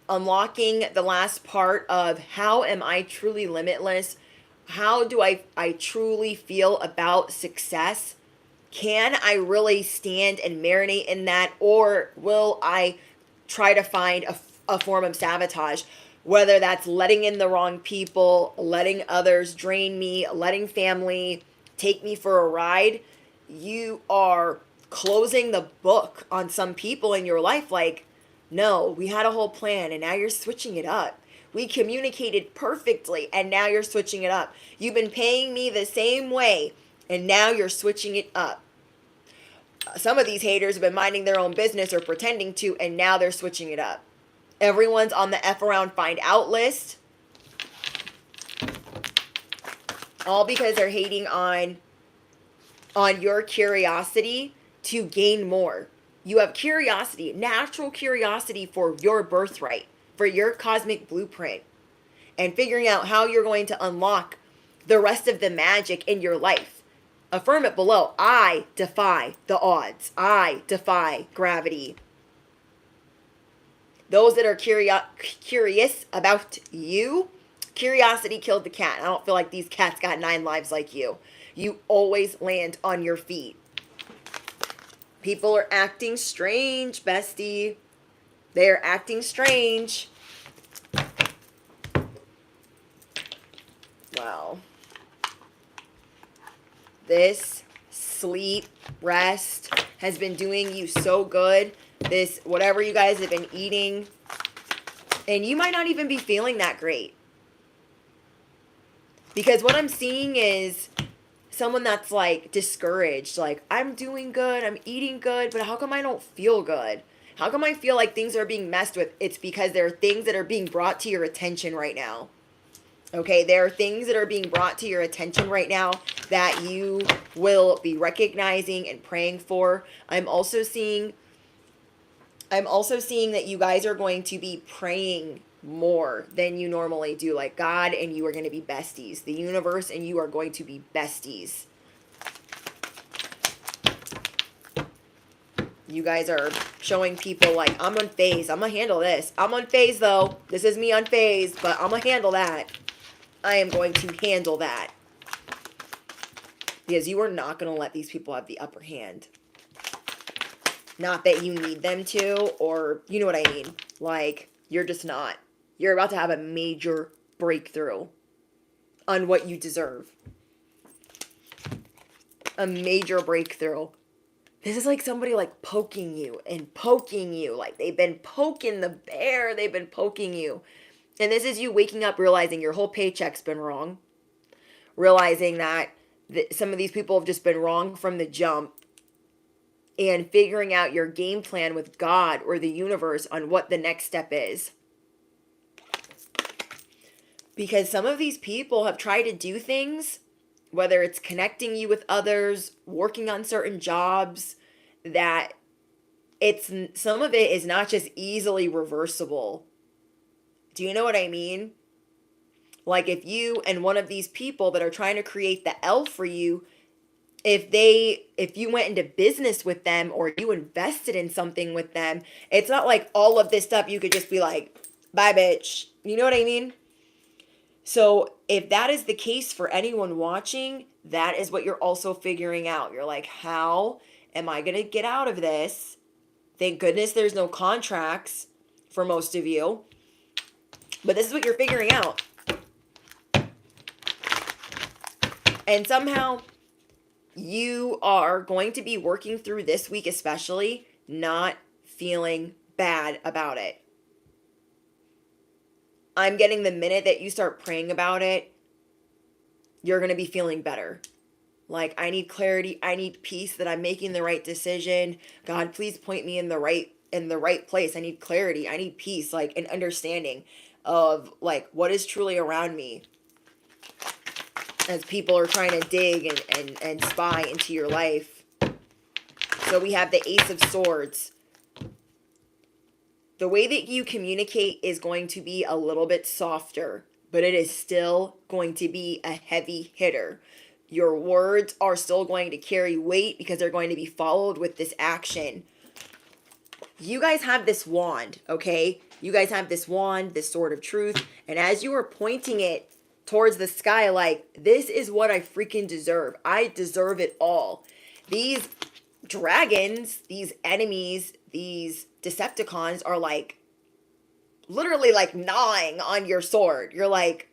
unlocking the last part of how am I truly limitless? How do I truly feel about success? Can I really stand and marinate in that, or will I try to find a form of sabotage? Whether that's letting in the wrong people, letting others drain me, letting family take me for a ride. You are closing the book on some people in your life. Like, no, we had a whole plan and now you're switching it up. We communicated perfectly and now you're switching it up. You've been paying me the same way and now you're switching it up. Some of these haters have been minding their own business or pretending to, and now they're switching it up. Everyone's on the F around find out list. All because they're hating on your curiosity to gain more. You have curiosity, natural curiosity for your birthright, for your cosmic blueprint, and figuring out how you're going to unlock the rest of the magic in your life. Affirm it below. I defy the odds. I defy gravity. Those that are curious about you, curiosity killed the cat. I don't feel like these cats got 9 lives like you. You always land on your feet. People are acting strange, bestie. They are acting strange. Wow. This sleep, rest has been doing you so good. This, whatever you guys have been eating, and you might not even be feeling that great. Because what I'm seeing is someone that's like discouraged, like, I'm doing good, I'm eating good, but how come I don't feel good? How come I feel like things are being messed with? It's because there are things that are being brought to your attention right now. Okay, there are things that are being brought to your attention right now that you will be recognizing and praying for. I'm also seeing that you guys are going to be praying more than you normally do. Like, God and you are going to be besties. The universe and you are going to be besties. You guys are showing people like, I'm unfazed. I'm going to handle this. I'm unfazed though. This is me unfazed, but I'm going to handle that. I am going to handle that. Because you are not going to let these people have the upper hand. Not that you need them to, or you know what I mean. Like, you're just not. You're about to have a major breakthrough. on what you deserve. A major breakthrough. This is like somebody like poking you and poking you. Like they've been poking the bear. They've been poking you. And this is you waking up realizing your whole paycheck's been wrong. Realizing that some of these people have just been wrong from the jump. And figuring out your game plan with God or the universe on what the next step is. Because some of these people have tried to do things, whether it's connecting you with others, working on certain jobs, that some of it is not just easily reversible. Do you know what I mean? Like if you and one of these people that are trying to create the L for you, if you went into business with them or you invested in something with them, it's not like all of this stuff you could just be like, bye bitch. You know what I mean? So if that is the case for anyone watching, that is what you're also figuring out. You're like, how am I going to get out of this? Thank goodness there's no contracts for most of you. But this is what you're figuring out. And somehow you are going to be working through this week especially, not feeling bad about it. I'm getting the minute that you start praying about it, you're going to be feeling better. Like, I need clarity. I need peace that I'm making the right decision. God, please point me in the right place. I need clarity. I need peace, like an understanding of like what is truly around me as people are trying to dig and spy into your life. So we have the Ace of Swords. The way that you communicate is going to be a little bit softer, but it is still going to be a heavy hitter. Your words are still going to carry weight because they're going to be followed with this action. You guys have this wand, okay? You guys have this wand, this sword of truth, and as you are pointing it towards the sky, like, this is what I freaking deserve. I deserve it all. These dragons, these enemies, these Decepticons are like literally like gnawing on your sword. You're like,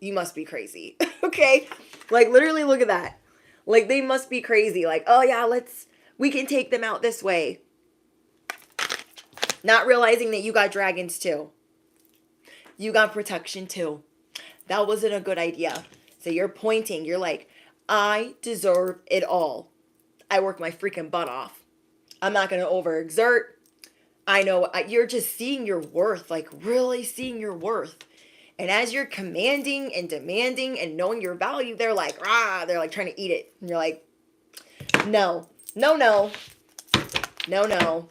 you must be crazy. Okay? Like literally look at that. Like they must be crazy. Like, oh yeah, we can take them out this way. Not realizing that you got dragons too. You got protection too. That wasn't a good idea. So you're pointing, you're like, I deserve it all. I work my freaking butt off. I'm not going to overexert. I know you're just seeing your worth, like really seeing your worth. And as you're commanding and demanding and knowing your value, they're like, rah, they're like trying to eat it. And you're like, no, no, no, no, no.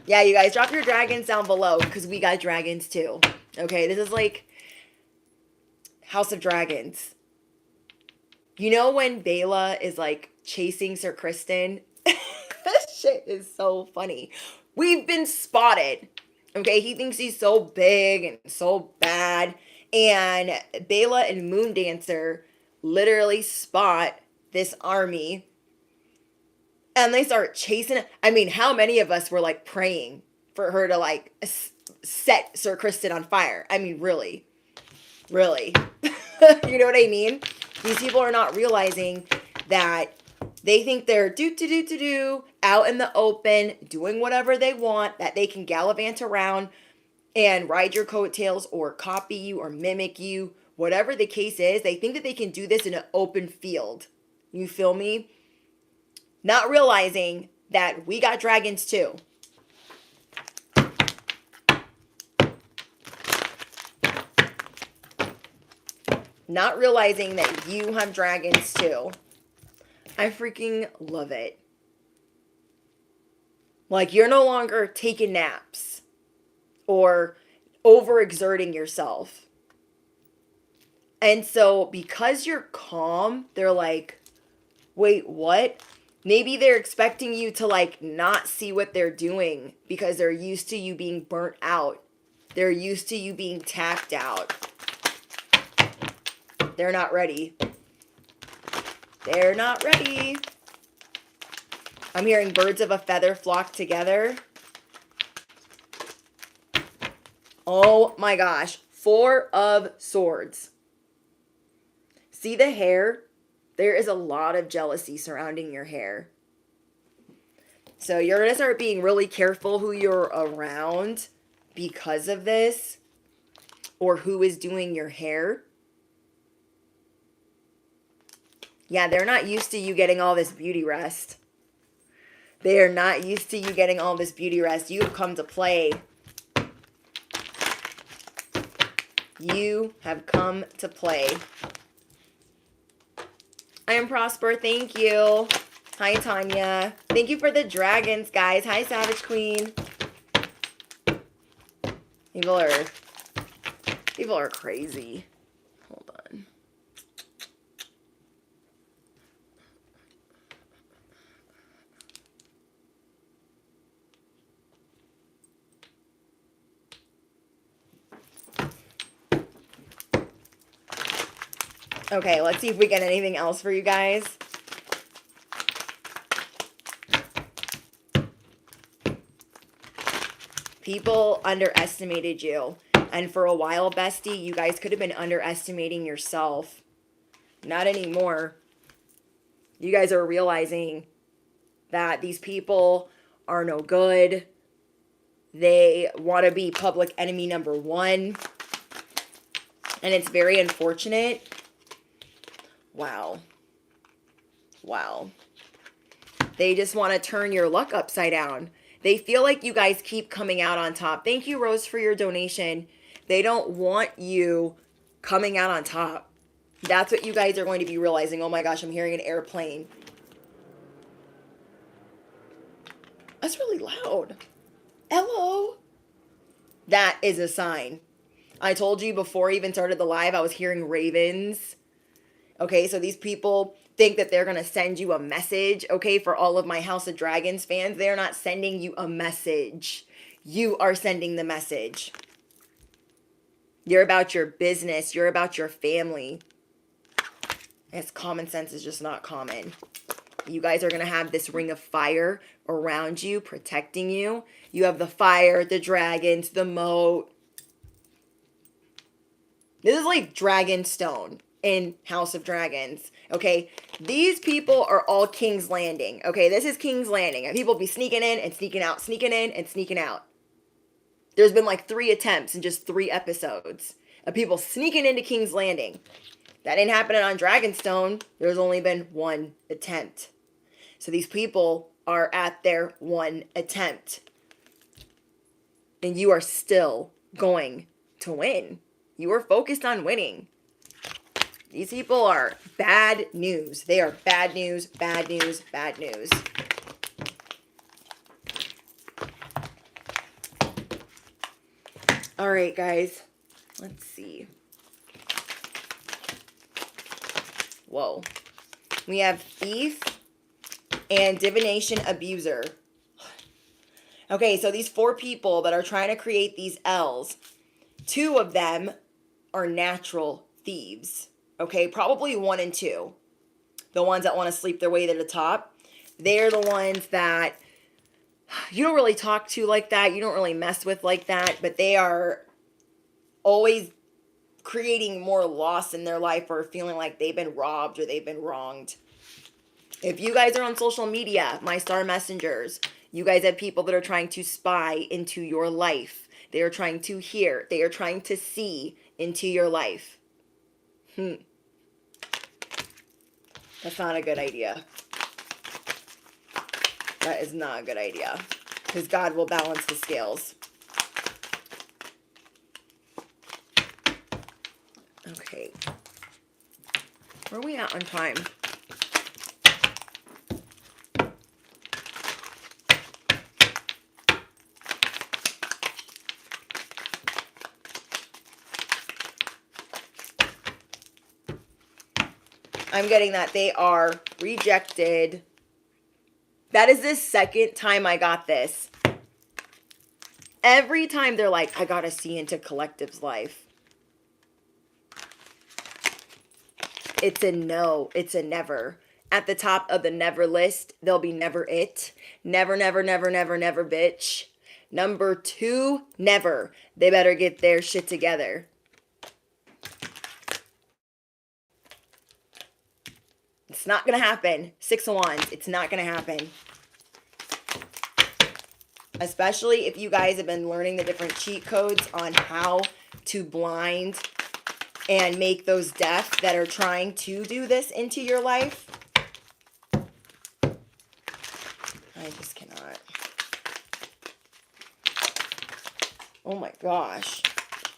Yeah, you guys drop your dragons down below because we got dragons too. Okay, this is like House of Dragons. You know when Bela is like chasing Sir Kristen? That shit is so funny. We've been spotted. Okay, he thinks he's so big and so bad. And Bela and Moondancer literally spot this army. And they start chasing it. I mean, how many of us were like praying for her to like set Sir Kristen on fire? I mean, really. Really. You know what I mean? These people are not realizing that they think they're out in the open, doing whatever they want, that they can gallivant around and ride your coattails or copy you or mimic you. Whatever the case is, they think that they can do this in an open field. You feel me? Not realizing that we got dragons too. Not realizing that you have dragons too. I freaking love it. Like, you're no longer taking naps or overexerting yourself. And so because you're calm, they're like, wait, what? Maybe they're expecting you to like not see what they're doing because they're used to you being burnt out. They're used to you being tapped out. They're not ready. They're not ready. I'm hearing birds of a feather flock together. Oh my gosh. 4 of Swords. See the hair? There is a lot of jealousy surrounding your hair. So you're going to start being really careful who you're around because of this, or who is doing your hair. Yeah, they're not used to you getting all this beauty rest. They are not used to you getting all this beauty rest. You have come to play. You have come to play. I am Prosper. Thank you. Hi, Tanya. Thank you for the dragons, guys. Hi, Savage Queen. People are crazy. Hold on. Okay, let's see if we get anything else for you guys. People underestimated you. And for a while, bestie, you guys could have been underestimating yourself. Not anymore. You guys are realizing that these people are no good. They want to be public enemy number one. And it's very unfortunate. Wow. Wow. They just want to turn your luck upside down. They feel like you guys keep coming out on top. Thank you, Rose, for your donation. They don't want you coming out on top. That's what you guys are going to be realizing. Oh my gosh, I'm hearing an airplane. That's really loud. Hello. That is a sign. I told you before I even started the live, I was hearing ravens. Okay, so these people think that they're going to send you a message. Okay, for all of my House of Dragons fans, they're not sending you a message. You are sending the message. You're about your business. You're about your family. Yes, common sense is just not common. You guys are going to have this ring of fire around you, protecting you. You have the fire, the dragons, the moat. This is like Dragonstone in House of Dragons, okay? These people are all King's Landing, okay? This is King's Landing. And people be sneaking in and sneaking out, sneaking in and sneaking out. There's been like 3 attempts in just 3 episodes of people sneaking into King's Landing. That ain't happening on Dragonstone. There's only been 1 attempt. So these people are at their 1 attempt. And you are still going to win. You are focused on winning. These people are bad news. They are bad news, bad news, bad news. All right, guys. Let's see. Whoa. We have Thief and Divination Abuser. Okay, so these 4 people that are trying to create these L's, 2 of them are natural thieves. Okay, probably 1 and 2. The ones that want to sleep their way to the top. They're the ones that you don't really talk to like that. You don't really mess with like that. But they are always creating more loss in their life or feeling like they've been robbed or they've been wronged. If you guys are on social media, my star messengers, you guys have people that are trying to spy into your life. They are trying to hear. They are trying to see into your life. That's not a good idea. That is not a good idea. Because God will balance the scales. Okay. Where are we at on time? I'm getting that they are rejected. That is the 2nd time I got this. Every time they're like, I gotta see into Collective's life. It's a no. It's a never. At the top of the never list, they'll be never it. Never, never, never, never, never, bitch. Number 2, never. They better get their shit together. It's not going to happen. 6 of Wands. It's not going to happen. Especially if you guys have been learning the different cheat codes on how to blind and make those deaf that are trying to do this into your life. I just cannot. Oh my gosh.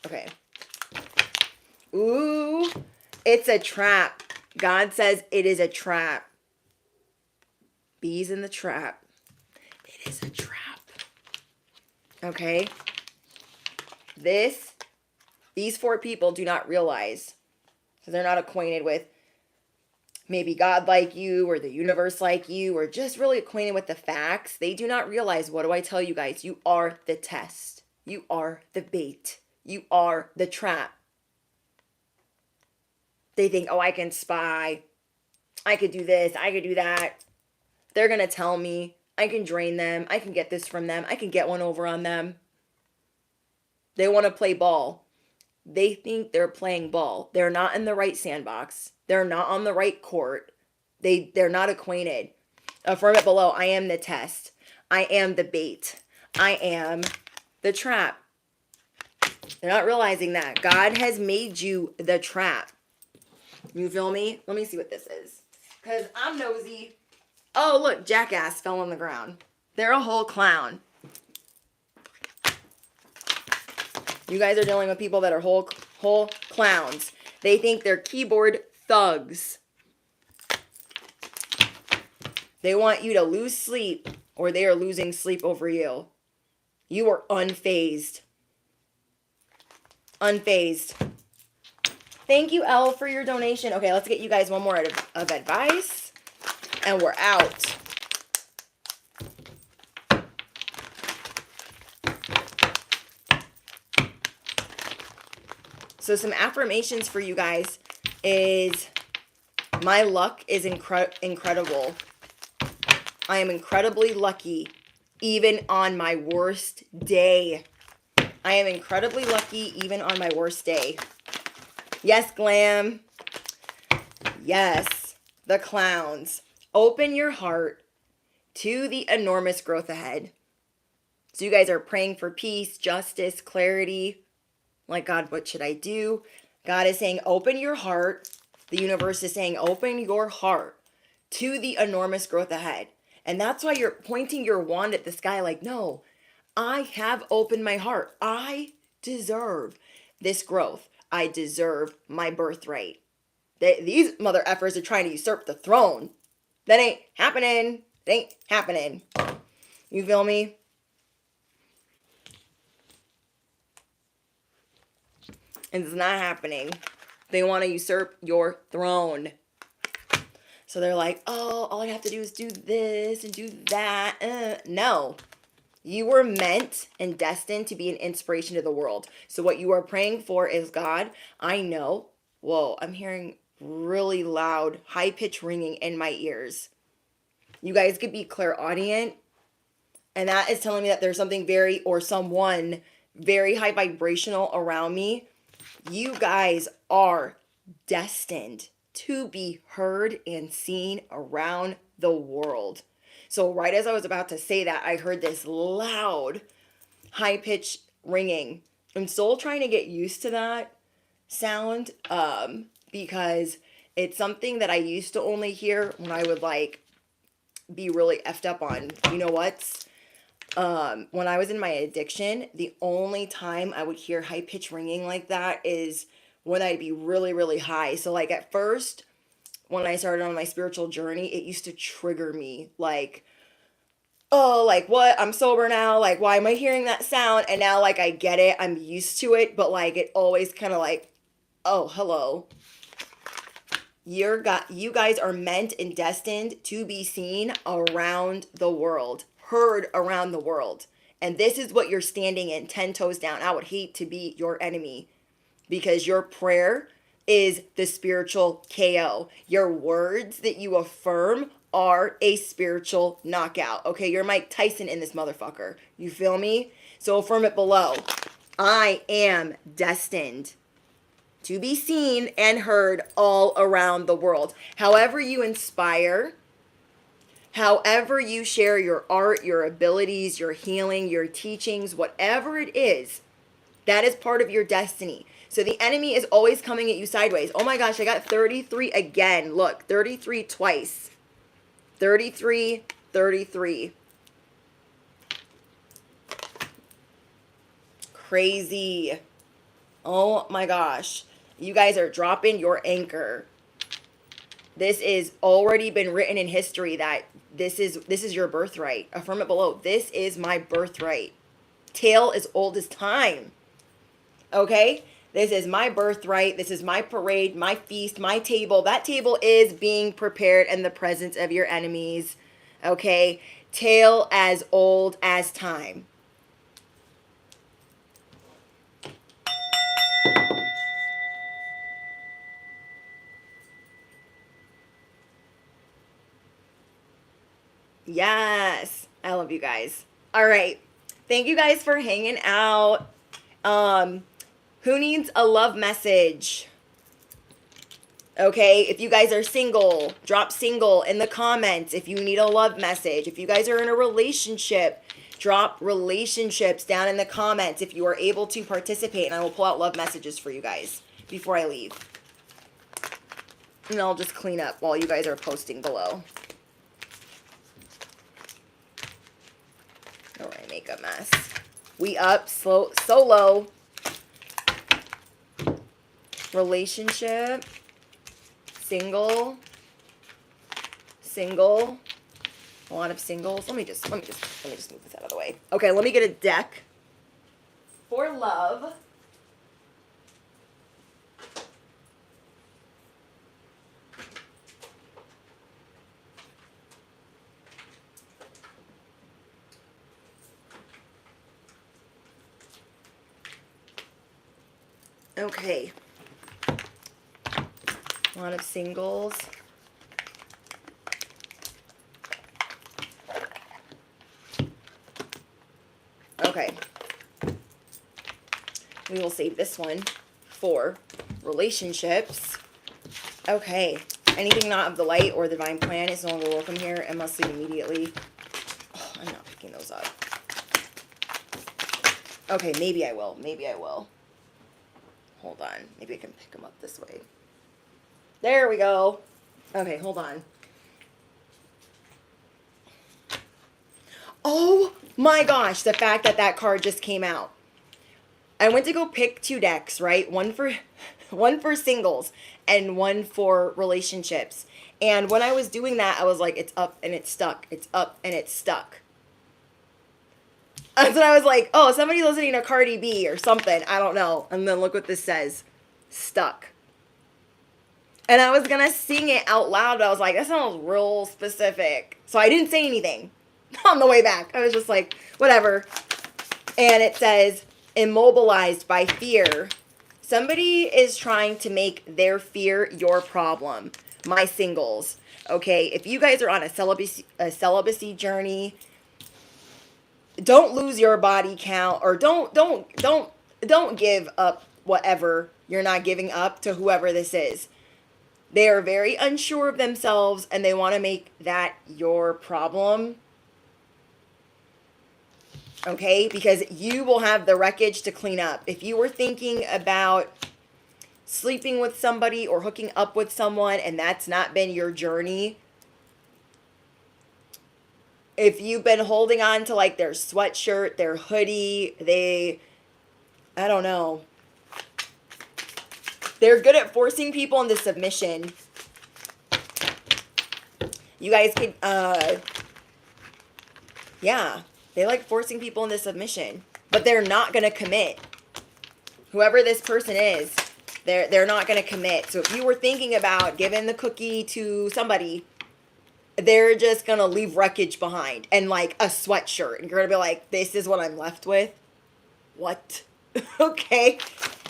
Okay. Ooh, it's a trap. God says it is a trap. Bees in the trap. It is a trap. Okay? These 4 people do not realize, so they're not acquainted with maybe God like you or the universe like you or just really acquainted with the facts. They do not realize, what do I tell you guys? You are the test. You are the bait. You are the trap. They think, oh, I can spy. I could do this. I could do that. They're going to tell me. I can drain them. I can get this from them. I can get one over on them. They want to play ball. They think they're playing ball. They're not in the right sandbox. They're not on the right court. They're not acquainted. Affirm it below. I am the test. I am the bait. I am the trap. They're not realizing that. God has made you the trap. You feel me? Let me see what this is. Because I'm nosy. Oh, look. Jackass fell on the ground. They're a whole clown. You guys are dealing with people that are whole clowns. They think they're keyboard thugs. They want you to lose sleep, or they are losing sleep over you. You are unfazed. Unfazed. Thank you, Elle, for your donation. Okay, let's get you guys one more of advice, and we're out. So some affirmations for you guys is, my luck is incredible. I am incredibly lucky, even on my worst day. I am incredibly lucky, even on my worst day. Yes, Glam. Yes, the clowns. Open your heart to the enormous growth ahead. So you guys are praying for peace, justice, clarity. Like, God, what should I do? God is saying, open your heart. The universe is saying, open your heart to the enormous growth ahead. And that's why you're pointing your wand at the sky like, no, I have opened my heart. I deserve this growth. I deserve my birthright. These mother effers are trying to usurp the throne. That ain't happening. It ain't happening. You feel me? It's not happening. They want to usurp your throne. So they're like, oh, all I have to do is do this and do that. No. You were meant and destined to be an inspiration to the world. So what you are praying for is, God, I know. Whoa, I'm hearing really loud, high-pitched ringing in my ears. You guys could be clairaudient. And that is telling me that there's something someone very high vibrational around me. You guys are destined to be heard and seen around the world. So right as I was about to say that, I heard this loud, high-pitched ringing. I'm still trying to get used to that sound because it's something that I used to only hear when I would like be really effed up on, you know what? When I was in my addiction, the only time I would hear high-pitched ringing like that is when I'd be really, really high. So like at first, when I started on my spiritual journey, it used to trigger me like, oh, like what? I'm sober now. Like, why am I hearing that sound? And now like I get it. I'm used to it. But like it always kind of like, oh, hello. You guys are meant and destined to be seen around the world. Heard around the world. And this is what you're standing in 10 toes down. I would hate to be your enemy because your prayer is the spiritual KO. Your words that you affirm are a spiritual knockout. Okay, you're Mike Tyson in this motherfucker. You feel me? So affirm it below. I am destined to be seen and heard all around the world. However you inspire, however you share your art, your abilities, your healing, your teachings, whatever it is, that is part of your destiny. So the enemy is always coming at you sideways. Oh my gosh, I got 33 again. Look, 33 twice. 33, 33. Crazy. Oh my gosh. You guys are dropping your anchor. This is already been written in history that this is your birthright. Affirm it below. This is my birthright. Tale as old as time. Okay? This is my birthright. This is my parade, my feast, my table. That table is being prepared in the presence of your enemies. Okay? Tale as old as time. Yes. I love you guys. All right. Thank you guys for hanging out. Who needs a love message? Okay, if you guys are single, drop single in the comments if you need a love message. If you guys are in a relationship, drop relationships down in the comments if you are able to participate, and I will pull out love messages for you guys before I leave. And I'll just clean up while you guys are posting below. Don't worry, make a mess. We up, slow, solo. Relationship. Single. Single. A lot of singles. Let me just move this out of the way. Okay, let me get a deck for love. Okay. A lot of singles. Okay. We will save this one for relationships. Okay. Anything not of the light or the divine plan is no longer welcome here and must leave immediately. Oh, I'm not picking those up. Okay, maybe I will. Maybe I will. Hold on. Maybe I can pick them up this way. There we go. Okay, hold on. Oh my gosh, the fact that that card just came out. I went to go pick two decks, right? One for singles and one for relationships. And when I was doing that, I was like, it's up and it's stuck. It's up and it's stuck. And so I was like, oh, somebody's listening to Cardi B or something. I don't know. And then look what this says. Stuck. And I was going to sing it out loud, but I was like, that sounds real specific. So I didn't say anything on the way back. I was just like, whatever. And it says, immobilized by fear. Somebody is trying to make their fear your problem. My singles. Okay, if you guys are on a celibacy journey, don't lose your body count, or don't give up whatever you're not giving up to whoever this is. They are very unsure of themselves and they want to make that your problem. Okay, because you will have the wreckage to clean up. If you were thinking about sleeping with somebody or hooking up with someone and that's not been your journey, if you've been holding on to like their sweatshirt, their hoodie, I don't know. They're good at forcing people into submission. You guys could, yeah, they like forcing people into submission, but they're not going to commit. Whoever this person is, they're not going to commit. So if you were thinking about giving the cookie to somebody, they're just going to leave wreckage behind and like a sweatshirt. And you're going to be like, this is what I'm left with. What? Okay.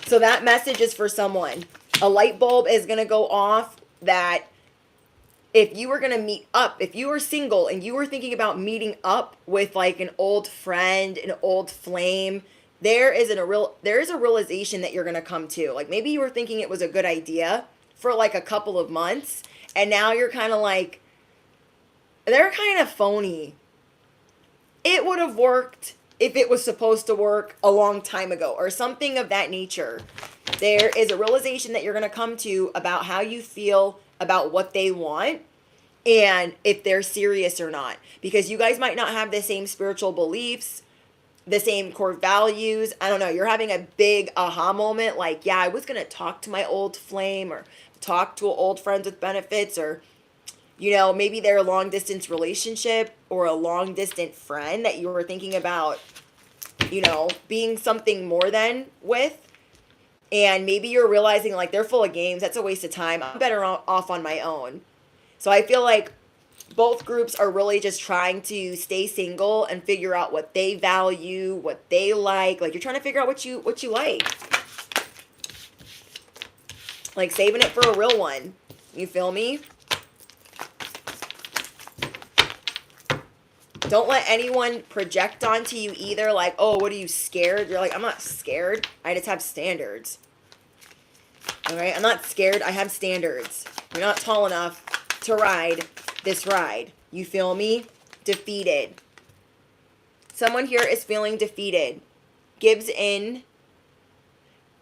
So that message is for someone. A light bulb is going to go off that if you were going to meet up, if you were single and you were thinking about meeting up with like an old friend, an old flame, there is a realization that you're going to come to. Like maybe you were thinking it was a good idea for like a couple of months, and now you're kind of like, they're kind of phony. It would have worked if it was supposed to work a long time ago or something of that nature. There is a realization that you're going to come to about how you feel about what they want and if they're serious or not. Because you guys might not have the same spiritual beliefs, the same core values. I don't know. You're having a big aha moment. Like, yeah, I was going to talk to my old flame or talk to old friends with benefits, or, you know, maybe they're a long distance relationship or a long distant friend that you were thinking about, you know, being something more than with. And maybe you're realizing like they're full of games. That's a waste of time. I'm better off on my own. So I feel like both groups are really just trying to stay single and figure out what they value, what they like. Like you're trying to figure out what you like. Like saving it for a real one. You feel me? Don't let anyone project onto you either. Like, oh, what are you, scared? You're like, I'm not scared. I just have standards. All right? I'm not scared. I have standards. You're not tall enough to ride this ride. You feel me? Defeated. Someone here is feeling defeated. Gives in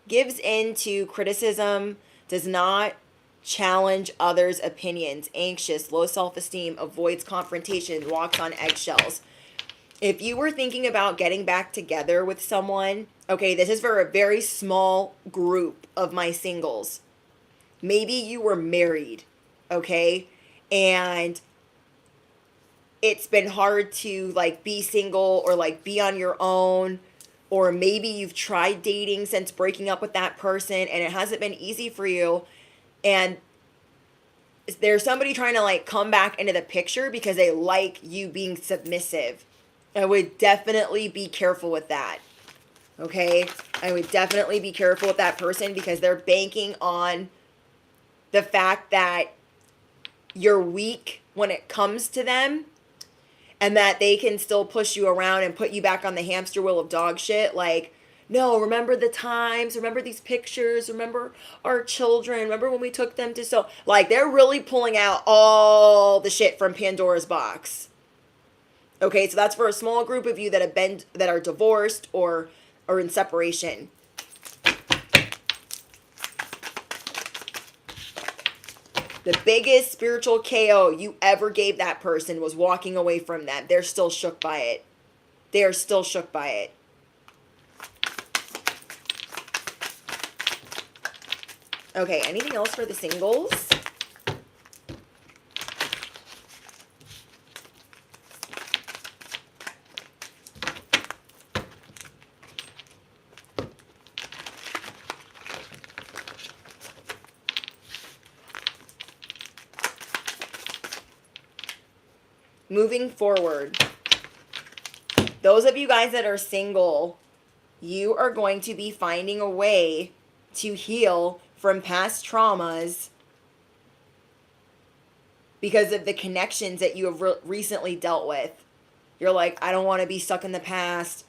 to criticism, does not challenge others' opinions, anxious, low self-esteem, avoids confrontation, walks on eggshells. If you were thinking about getting back together with someone, okay, this is for a very small group of my singles. Maybe you were married, okay? And it's been hard to like be single or like be on your own, or maybe you've tried dating since breaking up with that person and it hasn't been easy for you, and there's somebody trying to like come back into the picture because they like you being submissive. I would definitely be careful with that. Okay? I would definitely be careful with that person because they're banking on the fact that you're weak when it comes to them, and that they can still push you around and put you back on the hamster wheel of dog shit. Like, no, remember the times, remember these pictures, remember our children, remember when we took them to so, like, they're really pulling out all the shit from Pandora's box. Okay, so that's for a small group of you that are divorced or in separation. The biggest spiritual KO you ever gave that person was walking away from them. They're still shook by it. They are still shook by it. Okay, anything else for the singles? Moving forward, those of you guys that are single, you are going to be finding a way to heal from past traumas because of the connections that you have recently dealt with. You're like, I don't want to be stuck in the past.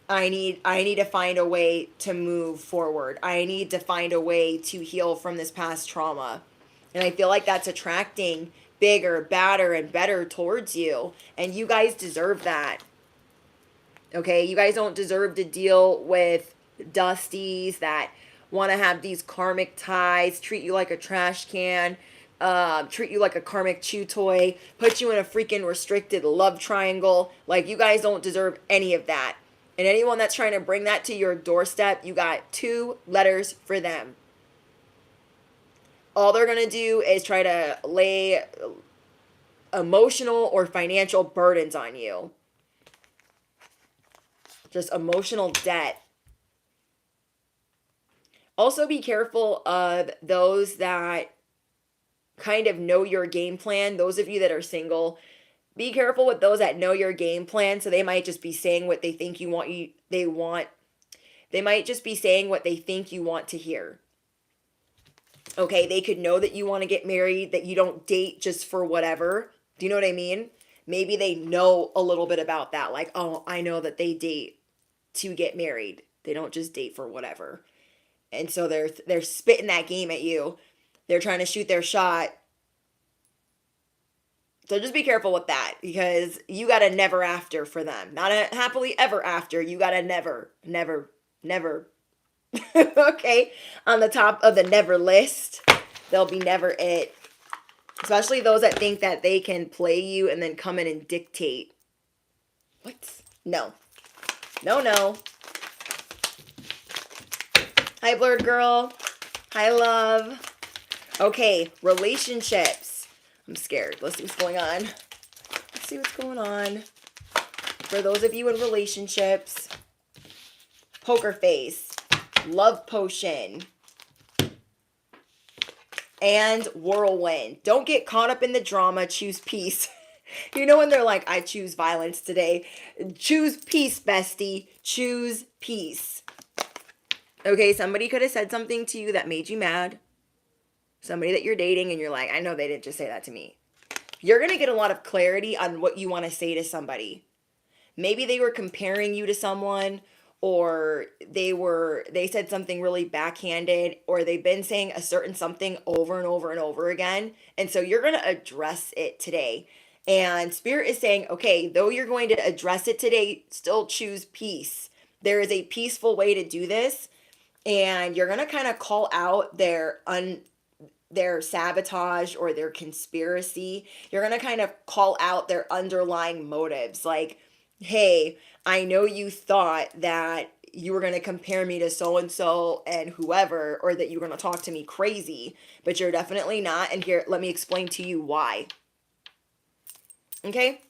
I need to find a way to move forward. I need to find a way to heal from this past trauma. And I feel like that's attracting bigger, badder, and better towards you. And you guys deserve that. Okay? You guys don't deserve to deal with dusties that want to have these karmic ties, treat you like a trash can, treat you like a karmic chew toy, put you in a freaking restricted love triangle. Like, you guys don't deserve any of that. And anyone that's trying to bring that to your doorstep, you got 2 letters for them. All they're going to do is try to lay emotional or financial burdens on you. Just emotional debt. Also be careful of those that kind of know your game plan. Those of you that are single, be careful with those that know your game plan. So they might just be saying what they think they might just be saying what they think you want to hear. Okay, they could know that you want to get married, that you don't date just for whatever. Do you know what I mean? Maybe they know a little bit about that. Like, oh, I know that they date to get married. They don't just date for whatever. And so they're spitting that game at you. They're trying to shoot their shot. So just be careful with that, because you got a never after for them. Not a happily ever after. You got a never, never, never. Okay? On the top of the never list, they'll be never it. Especially those that think that they can play you and then come in and dictate. What? No. No, no. Hi, Blurred Girl. Hi, love. Okay, relationships. I'm scared. Let's see what's going on. Let's see what's going on. For those of you in relationships, poker face, love potion, and whirlwind. Don't get caught up in the drama. Choose peace. You know when they're like, I choose violence today. Choose peace, bestie. Choose peace. Okay, somebody could have said something to you that made you mad. Somebody that you're dating and you're like, I know they didn't just say that to me. You're going to get a lot of clarity on what you want to say to somebody. Maybe they were comparing you to someone, or they said something really backhanded, or they've been saying a certain something over and over and over again. And so you're going to address it today. And Spirit is saying, okay, though you're going to address it today, still choose peace. There is a peaceful way to do this. And you're going to kind of call out their sabotage or their conspiracy. You're going to kind of call out their underlying motives. Like, hey, I know you thought that you were going to compare me to so-and-so and whoever, or that you were going to talk to me crazy, but you're definitely not. And here, let me explain to you why. Okay?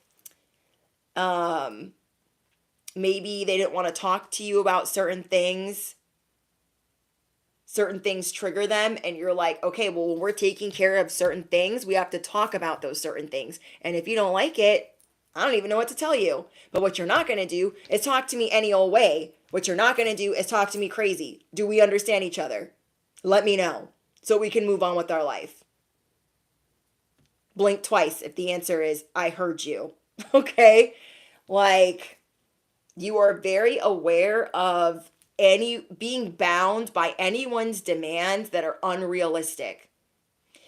Maybe they didn't want to talk to you about certain things. Certain things trigger them, and you're like, okay, well, when we're taking care of certain things, we have to talk about those certain things. And if you don't like it, I don't even know what to tell you. But what you're not going to do is talk to me any old way. What you're not going to do is talk to me crazy. Do we understand each other? Let me know so we can move on with our life. Blink twice if the answer is, I heard you. Okay? Like, you are very aware of being bound by anyone's demands that are unrealistic.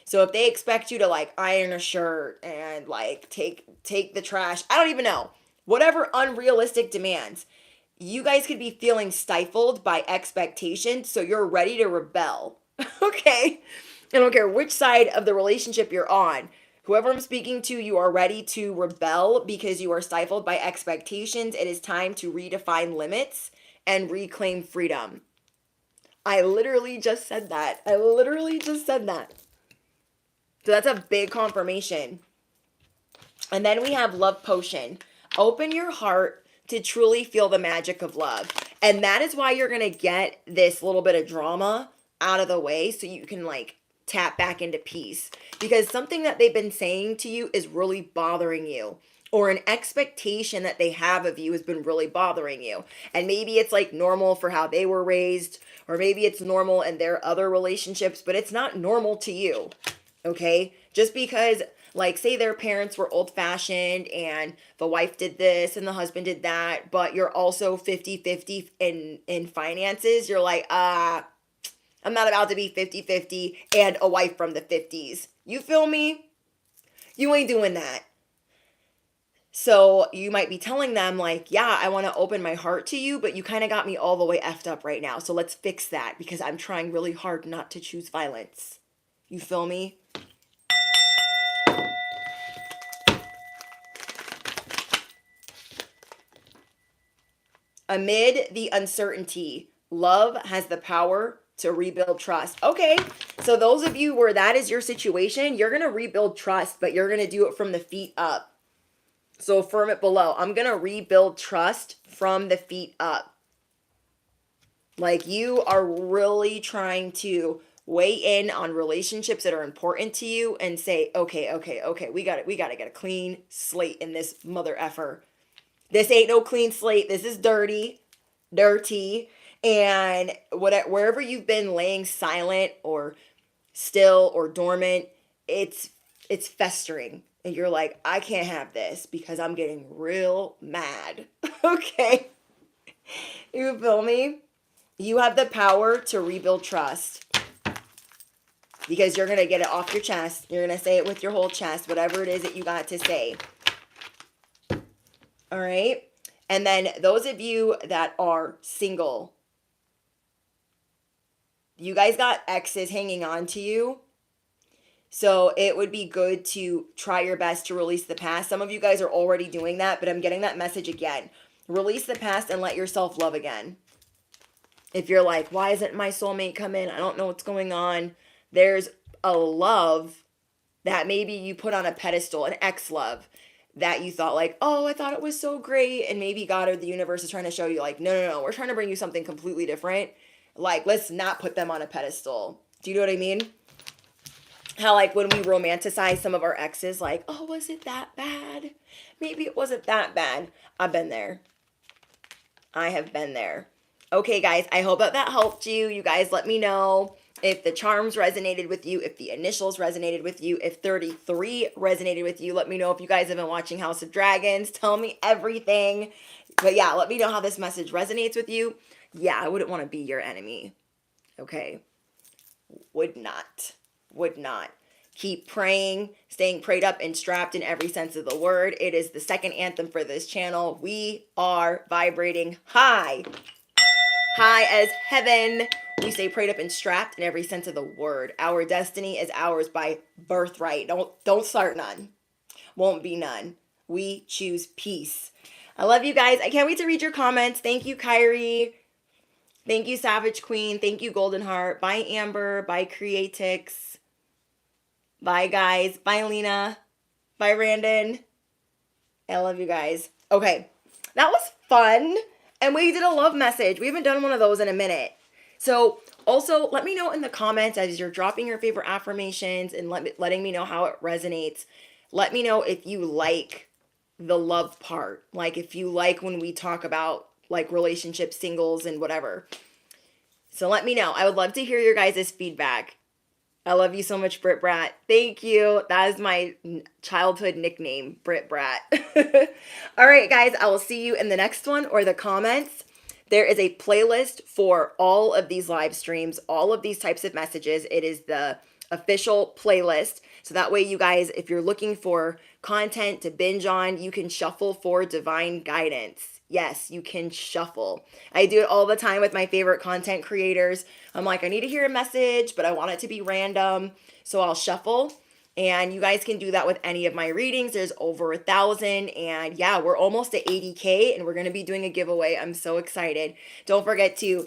So if they expect you to like iron a shirt and like take the trash, I don't even know, whatever unrealistic demands, you guys could be feeling stifled by expectations, so you're ready to rebel. Okay? I don't care which side of the relationship you're on. Whoever I'm speaking to, you are ready to rebel because you are stifled by expectations. It is time to redefine limits and reclaim freedom. I literally just said that. So that's a big confirmation. And then we have love potion. Open your heart to truly feel the magic of love. And that is why you're going to get this little bit of drama out of the way, so you can like tap back into peace. Because something that they've been saying to you is really bothering you. Or an expectation that they have of you has been really bothering you. And maybe it's like normal for how they were raised, or maybe it's normal in their other relationships, but it's not normal to you. Okay? Just because, like, say their parents were old-fashioned and the wife did this and the husband did that, but you're also 50-50 in finances, you're like, I'm not about to be 50-50 and a wife from the 50s. You feel me? You ain't doing that. So you might be telling them like, yeah, I want to open my heart to you, but you kind of got me all the way effed up right now. So let's fix that, because I'm trying really hard not to choose violence. You feel me? Amid the uncertainty, love has the power to rebuild trust. Okay, so those of you where that is your situation, you're going to rebuild trust, but you're going to do it from the feet up. So affirm it below. I'm going to rebuild trust from the feet up. Like, you are really trying to weigh in on relationships that are important to you and say, okay, we got to get a clean slate in this mother effer. This ain't no clean slate. This is dirty. And wherever you've been laying silent or still or dormant, it's festering. And you're like, I can't have this because I'm getting real mad. Okay. You feel me? You have the power to rebuild trust because you're going to get it off your chest. You're going to say it with your whole chest, whatever it is that you got to say. All right? And then those of you that are single, you guys got exes hanging on to you. So it would be good to try your best to release the past. Some of you guys are already doing that, but I'm getting that message again. Release the past and let yourself love again. If you're like, why isn't my soulmate come in? I don't know what's going on. There's a love that maybe you put on a pedestal, an ex-love, that you thought like, oh, I thought it was so great. And maybe God or the universe is trying to show you like, no, we're trying to bring you something completely different. Like, let's not put them on a pedestal. Do you know what I mean? How like when we romanticize some of our exes, like, oh, was it that bad? Maybe it wasn't that bad. I've been there. I have been there. Okay, guys, I hope that helped you. You guys let me know if the charms resonated with you, if the initials resonated with you, if 33 resonated with you. Let me know if you guys have been watching House of Dragons. Tell me everything. But yeah, let me know how this message resonates with you. Yeah, I wouldn't want to be your enemy. Okay. Would not. Keep praying, staying prayed up and strapped in every sense of the word. It is the second anthem for this channel. We are vibrating high as heaven. We stay prayed up and strapped in every sense of the word. Our destiny is ours by birthright. Don't start none. Won't be none. We choose peace. I love you guys. I can't wait to read your comments. Thank you, Kyrie. Thank you, Savage Queen. Thank you, Golden Heart. Bye, Amber. Bye, Creatix. Bye, guys. Bye, Lena. Bye, Randon. I love you guys. Okay, that was fun. And we did a love message. We haven't done one of those in a minute. So also let me know in the comments as you're dropping your favorite affirmations and letting me know how it resonates. Let me know if you like the love part. Like if you like when we talk about like relationships, singles, and whatever. So let me know. I would love to hear your guys' feedback. I love you so much, Brit Brat. Thank you. That is my childhood nickname, Brit Brat. All right, guys, I will see you in the next one or the comments. There is a playlist for all of these live streams, all of these types of messages. It is the official playlist. So that way you guys, if you're looking for content to binge on, you can shuffle for divine guidance. Yes, you can shuffle. I do it all the time with my favorite content creators. I'm like, I need to hear a message, but I want it to be random. So I'll shuffle. And you guys can do that with any of my readings. There's over 1,000. And yeah, we're almost at 80K and we're going to be doing a giveaway. I'm so excited. Don't forget to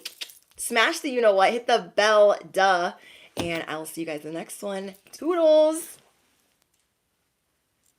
smash the you know what, hit the bell, duh. And I'll see you guys in the next one. Toodles.